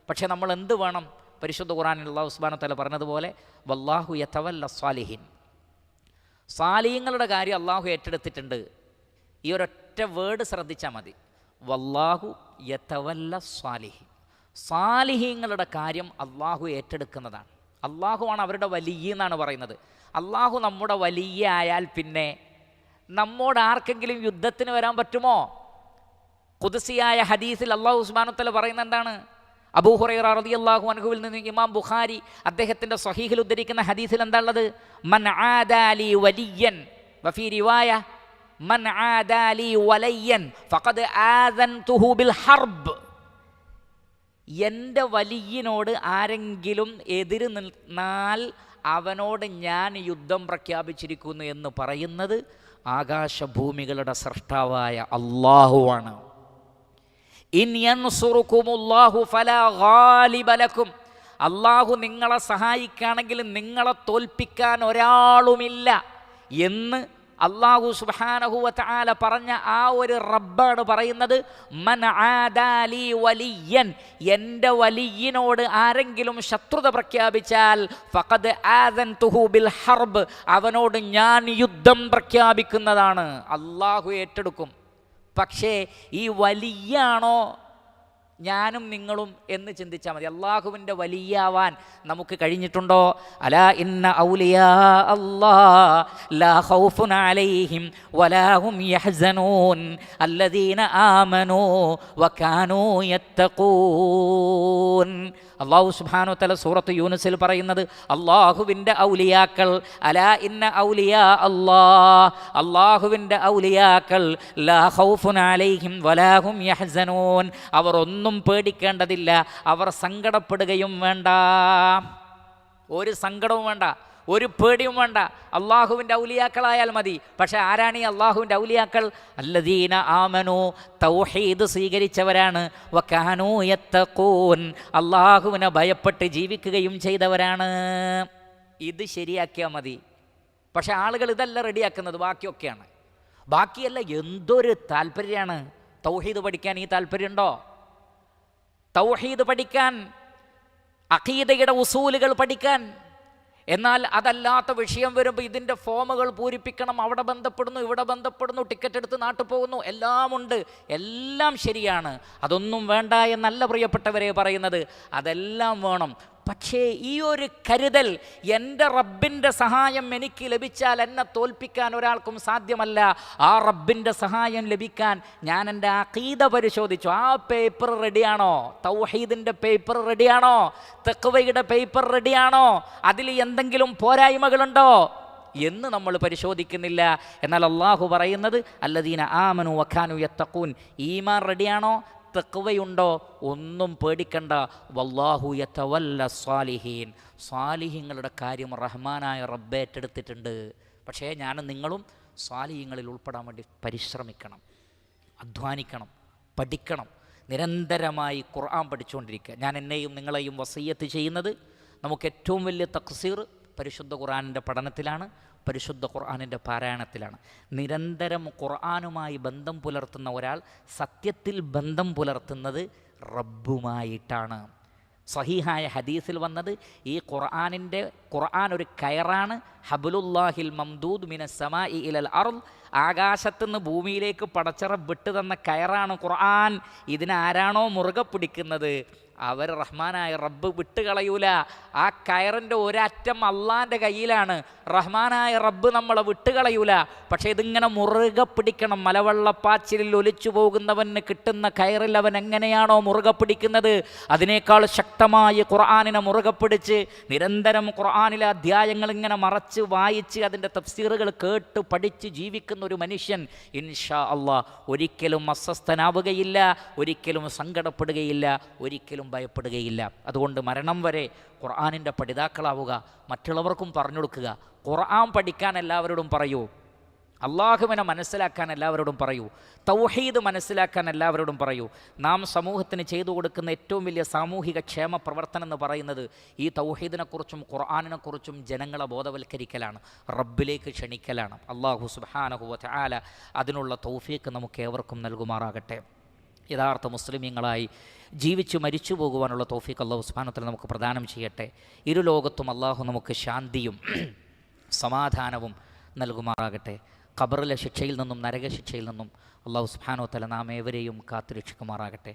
പക്ഷെ നമ്മൾ എന്ത് വേണം? പരിശുദ്ധ ഖുർആനിൽ അല്ലാഹു സുബ്ഹാനഹു വ തആല പറഞ്ഞതുപോലെ വല്ലാഹു യതവല്ല സ്വാലിഹീൻ, സ്വാലിഹീങ്ങളുടെ കാര്യം അള്ളാഹു ഏറ്റെടുത്തിട്ടുണ്ട്. ഈ ഒരൊറ്റ വേർഡ് ശ്രദ്ധിച്ചാൽ മതി, വല്ലാഹു യതവല്ല സ്വാലിഹീൻ. സ്വാലിഹീങ്ങളുടെ കാര്യം അള്ളാഹു ഏറ്റെടുക്കുന്നതാണ്. അള്ളാഹുവാണ് അവരുടെ വലിയ എന്നാണ് പറയുന്നത്. അള്ളാഹു നമ്മുടെ വലിയ ആയാൽ പിന്നെ നമ്മോട് ആർക്കെങ്കിലും യുദ്ധത്തിന് വരാൻ പറ്റുമോ? ഖുദ്സിയായ ഹദീസിൽ അല്ലാഹു സുബ്ഹാനഹു വ തആല പറയുന്നത് എന്താണ്? അബൂ ഹുറൈറ റളിയല്ലാഹു അൻഹുവിൽ നിന്ന് ഇമാം ബുഖാരി അദ്ദേഹത്തിൻ്റെ സ്വഹീഹിൽ ഉദ്ധരിക്കുന്ന ഹദീസിൽ എന്താ ഉള്ളത്? മൻ ആദാലി വലിയൻ വഫീ റിവായ മൻ ആദാലി വലയ്യൻ ഫഖദ് ആദൻതുഹു ബിൽ ഹർബ്. എൻ്റെ വലിയനോട് ആരെങ്കിലും എതിര് നിന്നാൽ അവനോട് ഞാൻ യുദ്ധം പ്രഖ്യാപിച്ചിരിക്കുന്നു എന്ന് പറയുന്നത് ആകാശഭൂമികളുടെ സൃഷ്ടാവായ അള്ളാഹുവാണ്. ഇൻ യൻസുറുകുമുല്ലാഹു ഫലാ ഗാലിബ ലക്കും, അള്ളാഹു നിങ്ങളെ സഹായിക്കുകയാണെങ്കിൽ നിങ്ങളെ തോൽപ്പിക്കാൻ ഒരാളുമില്ല എന്ന് അല്ലാഹു സുബ്ഹാനഹു വ തആല പറഞ്ഞ ആ ഒരു റബ്ബാണ് പറയുന്നത് മൻ ആദാലി വലിയൻ, എൻ്റെ വലിയനോട് ആരെങ്കിലും ശത്രുത പ്രഖ്യാപിച്ചാൽ ഫഖദ് ആദൻതുഹു ബിൽ ഹർബ്, അവനോട് ഞാൻ യുദ്ധം പ്രഖ്യാപിക്കുന്നതാണ്. അല്ലാഹു ഏറ്റെടുക്കും. പക്ഷേ ഈ വലിയാണോ ഞാനും നിങ്ങളും എന്ന് ചിന്തിച്ചാൽ മതി. അള്ളാഹുവിൻ്റെ വലിയാവാൻ നമുക്ക് കഴിഞ്ഞിട്ടുണ്ടോ? അലാ ഇന്ന ഔലിയാ അല്ലാഹ് ലാ ഖൗഫുൻ അലൈഹിം വലാ ഹും യഹ്സനൂൻ അല്ലദീന ആമനൂ വകാനൂ യത്തഖൂൻ. അല്ലാഹു സുബ്ഹാനഹു വ തആല സൂറത്ത് യൂനുസിൽ പറയുന്നത് അള്ളാഹുവിൻ്റെ ഔലിയാക്കൾ, അലാ ഇന്ന ഔലിയാ അല്ലാഹ്, അള്ളാഹുവിൻ്റെ ഔലിയാക്കൾ ലാ ഖൗഫുൻ അലൈഹിം വലാ ഹും യഹ്സനൂൻ, അവർ ഒന്നും പേടിക്കേണ്ടതില്ല, അവർ സങ്കടപ്പെടുകയും വേണ്ട, ഒരു സങ്കടവും വേണ്ട, ഒരു പേടിയും വേണ്ട. അള്ളാഹുവിൻ്റെ ഔലിയാക്കളായാൽ മതി. പക്ഷെ ആരാണ് ഈ അള്ളാഹുവിൻ്റെ ഔലിയാക്കൾ? അല്ലദീന ആമനു, തൗഹീദ് സ്വീകരിച്ചവരാണ്, വകാനൂ യത്തഖൂൻ, അള്ളാഹുവിനെ ഭയപ്പെട്ട് ജീവിക്കുകയും ചെയ്തവരാണ്. ഇത് ശരിയാക്കിയാൽ മതി. പക്ഷെ ആളുകൾ ഇതല്ല റെഡിയാക്കുന്നത്, ബാക്കിയൊക്കെയാണ്. ബാക്കിയല്ല എന്തൊരു താല്പര്യമാണ് തൗഹീദ് പഠിക്കാൻ. ഈ താല്പര്യമുണ്ടോ? തൗഹീദ് പഠിക്കാൻ, അഖീദയുടെ ഉസൂലുകൾ പഠിക്കാൻ എന്നാൽ അതല്ലാത്ത വിഷയം വരുമ്പോൾ ഇതിൻ്റെ ഫോമുകൾ പൂരിപ്പിക്കണം, അവിടെ ബന്ധപ്പെടുന്നു, ഇവിടെ ബന്ധപ്പെടുന്നു, ടിക്കറ്റ് എടുത്ത് നാട്ടിൽ പോകുന്നു, എല്ലാം ഉണ്ട്, എല്ലാം ശരിയാണ്. അതൊന്നും വേണ്ട എന്നല്ല പ്രിയപ്പെട്ടവരെ പറയുന്നത്, അതെല്ലാം വേണം. പക്ഷേ ഈ ഒരു കരുതൽ, എൻ്റെ റബ്ബിൻ്റെ സഹായം എനിക്ക് ലഭിച്ചാൽ എന്നെ തോൽപ്പിക്കാൻ ഒരാൾക്കും സാധ്യമല്ല. ആ റബ്ബിൻ്റെ സഹായം ലഭിക്കാൻ ഞാൻ എൻ്റെ അഖീദ പരിശോധിച്ചു. ആ പേപ്പർ റെഡിയാണോ? തൗഹീദിൻ്റെ പേപ്പർ റെഡിയാണോ? തഖ്വയുടെ പേപ്പർ റെഡിയാണോ? അതിൽ എന്തെങ്കിലും പോരായ്മകളുണ്ടോ എന്ന് നമ്മൾ പരിശോധിക്കുന്നില്ല. എന്നാൽ അള്ളാഹു പറയുന്നത് അല്ലദീന ആമനു വകാനു യത്തഖൂൻ, ഈമാൻ റെഡിയാണോ? തഖ്വയുണ്ടോ? ഒന്നും പേടിക്കണ്ട. വല്ലാഹു യതവല്ല സ്വാലിഹീൻ, സ്വാലിഹീങ്ങളുടെ കാര്യം റഹ്മാനായ റബ്ബ് ഏറ്റെടുത്തിട്ടുണ്ട്. പക്ഷേ ഞാനും നിങ്ങളും സ്വാലിഹീങ്ങളിൽ ഉൾപ്പെടാൻ വേണ്ടി പരിശ്രമിക്കണം, അധ്വാനിക്കണം, പഠിക്കണം, നിരന്തരമായി ഖുർആൻ പഠിച്ചുകൊണ്ടിരിക്കുക. ഞാൻ എന്നെയും നിങ്ങളെയും വസിയ്യത്ത് ചെയ്യുന്നത്, നമുക്ക് ഏറ്റവും വലിയ തഖ്സീർ പരിശുദ്ധ ഖുർആനിൻ്റെ പഠനത്തിലാണ്, പരിശുദ്ധ ഖുർആനിൻ്റെ പാരായണത്തിലാണ്. നിരന്തരം ഖുർആനുമായി ബന്ധം പുലർത്തുന്ന ഒരാൾ സത്യത്തിൽ ബന്ധം പുലർത്തുന്നത് റബ്ബുമായിട്ടാണ്. സഹീഹായ ഹദീസിൽ വന്നത് ഈ ഖുർആൻ ഒരു കയറാണ്. ഹബലുല്ലാഹിൽ മംദൂദ് മിനസ് സമാഇ ഇലൽ അർദ്, ആകാശത്തുനിന്ന് ഭൂമിയിലേക്ക് പടച്ചറബ് വിട്ടു തന്ന കയറാണ് ഖുർആൻ. ഇതിനാരാണോ മുറുകെ പിടിക്കുന്നത് അവർ റഹ്മാനായ റബ്ബ് വിട്ടുകളയൂല. ആ കയറിൻ്റെ ഒരറ്റം അള്ളാൻ്റെ കയ്യിലാണ്. റഹ്മാനായ റബ്ബ് നമ്മളെ വിട്ടുകളയൂല. പക്ഷേ ഇതിങ്ങനെ മുറുകെ പിടിക്കണം. മലവെള്ളപ്പാച്ചിലിൽ ഒലിച്ചു പോകുന്നവന് കിട്ടുന്ന കയറിൽ അവൻ എങ്ങനെയാണോ മുറുകെ പിടിക്കുന്നത്, അതിനേക്കാൾ ശക്തമായി ഖുർആനിനെ മുറുകെ പിടിച്ച് നിരന്തരം ഖുർആനിലെ അധ്യായങ്ങൾ ഇങ്ങനെ മറച്ച് വായിച്ച് അതിൻ്റെ തഫ്സീറുകൾ കേട്ട് പഠിച്ച് ജീവിക്കുന്ന ഒരു മനുഷ്യൻ ഇൻഷാ അള്ളാഹ് ഒരിക്കലും അസ്വസ്ഥനാവുകയില്ല, ഒരിക്കലും സങ്കടപ്പെടുകയില്ല, ഒരിക്കലും ഭയപ്പെടുകയില്ല. അതുകൊണ്ട് മരണം വരെ ഖുർആനിൻ്റെ പഠിതാക്കളാവുക, മറ്റുള്ളവർക്കും പറഞ്ഞു കൊടുക്കുക. ഖുർആൻ പഠിക്കാൻ എല്ലാവരോടും പറയൂ, അള്ളാഹുവിനെ മനസ്സിലാക്കാൻ എല്ലാവരോടും പറയൂ, തൗഹീദ് മനസ്സിലാക്കാൻ എല്ലാവരോടും പറയൂ. നാം സമൂഹത്തിന് ചെയ്തു കൊടുക്കുന്ന ഏറ്റവും വലിയ സാമൂഹിക ക്ഷേമ പ്രവർത്തനം എന്ന് പറയുന്നത് ഈ തൗഹീദിനെക്കുറിച്ചും ഖുർആനിനെക്കുറിച്ചും ജനങ്ങളെ ബോധവൽക്കരിക്കലാണ്, റബ്ബിലേക്ക് ക്ഷണിക്കലാണ്. അള്ളാഹു സുബ്ഹാനഹു വ തആല അതിനുള്ള തൗഫീഖ് നമുക്ക് ഏവർക്കും നൽകുമാറാകട്ടെ. യഥാർത്ഥ മുസ്ലിമീങ്ങളായി ജീവിച്ചു മരിച്ചു പോകുവാനുള്ള തൗഫീഖ് അല്ലാഹു സുബ്ഹാനഹു വ തആല നമുക്ക് പ്രദാനം ചെയ്യട്ടെ. ഇരു ലോകത്തും അള്ളാഹു നമുക്ക് ശാന്തിയും സമാധാനവും നൽകുമാറാകട്ടെ. ഖബറിലെ ശിക്ഷയിൽ നിന്നും നരകശിക്ഷയിൽ നിന്നും അല്ലാഹു സുബ്ഹാനഹു വ തആല നാം ഏവരെയും കാത്തുരക്ഷിക്കുമാറാകട്ടെ.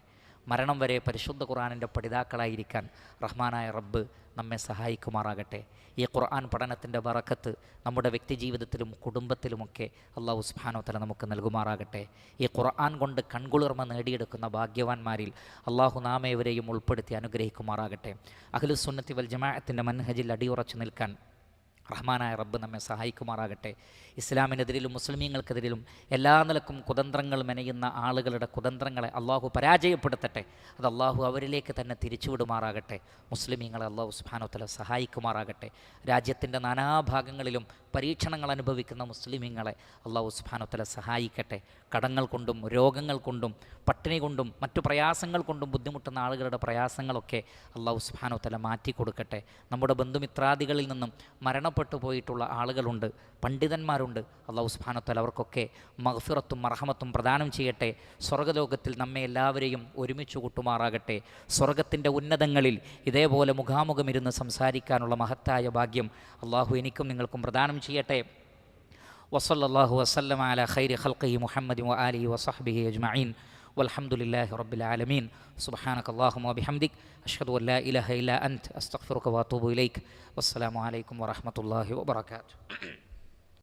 മരണം വരെ പരിശുദ്ധ ഖുർആനിൻ്റെ പഠിതാക്കളായിരിക്കാൻ റഹ്മാനായ റബ്ബ് നമ്മെ സഹായിക്കുമാറാകട്ടെ. ഈ ഖുർആൻ പഠനത്തിൻ്റെ ബറക്കത്ത് നമ്മുടെ വ്യക്തിജീവിതത്തിലും കുടുംബത്തിലുമൊക്കെ അല്ലാഹു സുബ്ഹാനഹു വ തആല നമുക്ക് നൽകുമാറാകട്ടെ. ഈ ഖുർആൻ കൊണ്ട് കൺകുളിർമ നേടിയെടുക്കുന്ന ഭാഗ്യവാന്മാരിൽ അല്ലാഹു നാം ഏവരെയും ഉൾപ്പെടുത്തി അനുഗ്രഹിക്കുമാറാകട്ടെ. അഹ്ലുസുന്നത്തി വൽ ജമാഅത്തിൻ്റെ മൻഹജിൽ അടിയുറച്ചു നിൽക്കാൻ റഹ്മാനായ റബ്ബ് നമ്മെ സഹായിക്കുമാറാകട്ടെ. ഇസ്ലാമിനെതിരിലും മുസ്ലിമീങ്ങൾക്കെതിരിലും എല്ലാ നിലക്കും കുതന്ത്രങ്ങൾ മെനയുന്ന ആളുകളുടെ കുതന്ത്രങ്ങളെ അള്ളാഹു പരാജയപ്പെടുത്തട്ടെ. അത് അള്ളാഹു അവരിലേക്ക് തന്നെ തിരിച്ചുവിടുമാറാകട്ടെ. മുസ്ലിമീങ്ങളെ അള്ളാഹു സുബ്ഹാനഹു വ തആല സഹായിക്കുമാറാകട്ടെ. രാജ്യത്തിൻ്റെ നാനാഭാഗങ്ങളിലും പരീക്ഷണങ്ങൾ അനുഭവിക്കുന്ന മുസ്ലിമീങ്ങളെ അള്ളാഹു സുബ്ഹാനഹു വ തആല സഹായിക്കട്ടെ. കടങ്ങൾ കൊണ്ടും രോഗങ്ങൾ കൊണ്ടും പട്ടിണി കൊണ്ടും മറ്റു പ്രയാസങ്ങൾ കൊണ്ടും ബുദ്ധിമുട്ടുന്ന ആളുകളുടെ പ്രയാസങ്ങളൊക്കെ അള്ളാഹു സുബ്ഹാനഹു വ തആല മാറ്റിക്കൊടുക്കട്ടെ. നമ്മുടെ ബന്ധുമിത്രാദികളിൽ നിന്നും മരണപ്പെട്ടു പോയിട്ടുള്ള ആളുകളുണ്ട്, പണ്ഡിതന്മാരുണ്ട്. അള്ളാഹു സുബ്ഹാനഹു വ തആല അവർക്കൊക്കെ മഗ്ഫിറത്തും മർഹമത്തും പ്രദാനം ചെയ്യട്ടെ. സ്വർഗ്ഗലോകത്തിൽ നമ്മെ എല്ലാവരെയും ഒരുമിച്ച് കൂട്ടുമാറാകട്ടെ. സ്വർഗത്തിൻ്റെ ഉന്നതങ്ങളിൽ ഇതേപോലെ മുഖാമുഖം ഇരുന്ന് സംസാരിക്കാനുള്ള മഹത്തായ ഭാഗ്യം അള്ളാഹു എനിക്കും നിങ്ങൾക്കും പ്രദാനം ചെയ്യട്ടെ. വസല്ലല്ലാഹു വസല്ലമ അലാ ഖൈരി ഖൽഖിഹി മുഹമ്മദി വ ആലിഹി വസഹ്ബിഹി അജ്മഈൻ വൽഹംദുലില്ലാഹി റബ്ബിൽ ആലമീൻ. സുബ്ഹാനകല്ലാഹുമ്മ വബിഹംദിക് അഷ്ഹദു അൻ ലാ ഇലാഹ ഇല്ലാ അൻത അസ്തഗ്ഫിറുക വഅതൂബു ഇലൈക്. വസ്സലാമു അലൈക്കും വറഹ്മത്തുള്ളാഹി വബറകാതുഹു.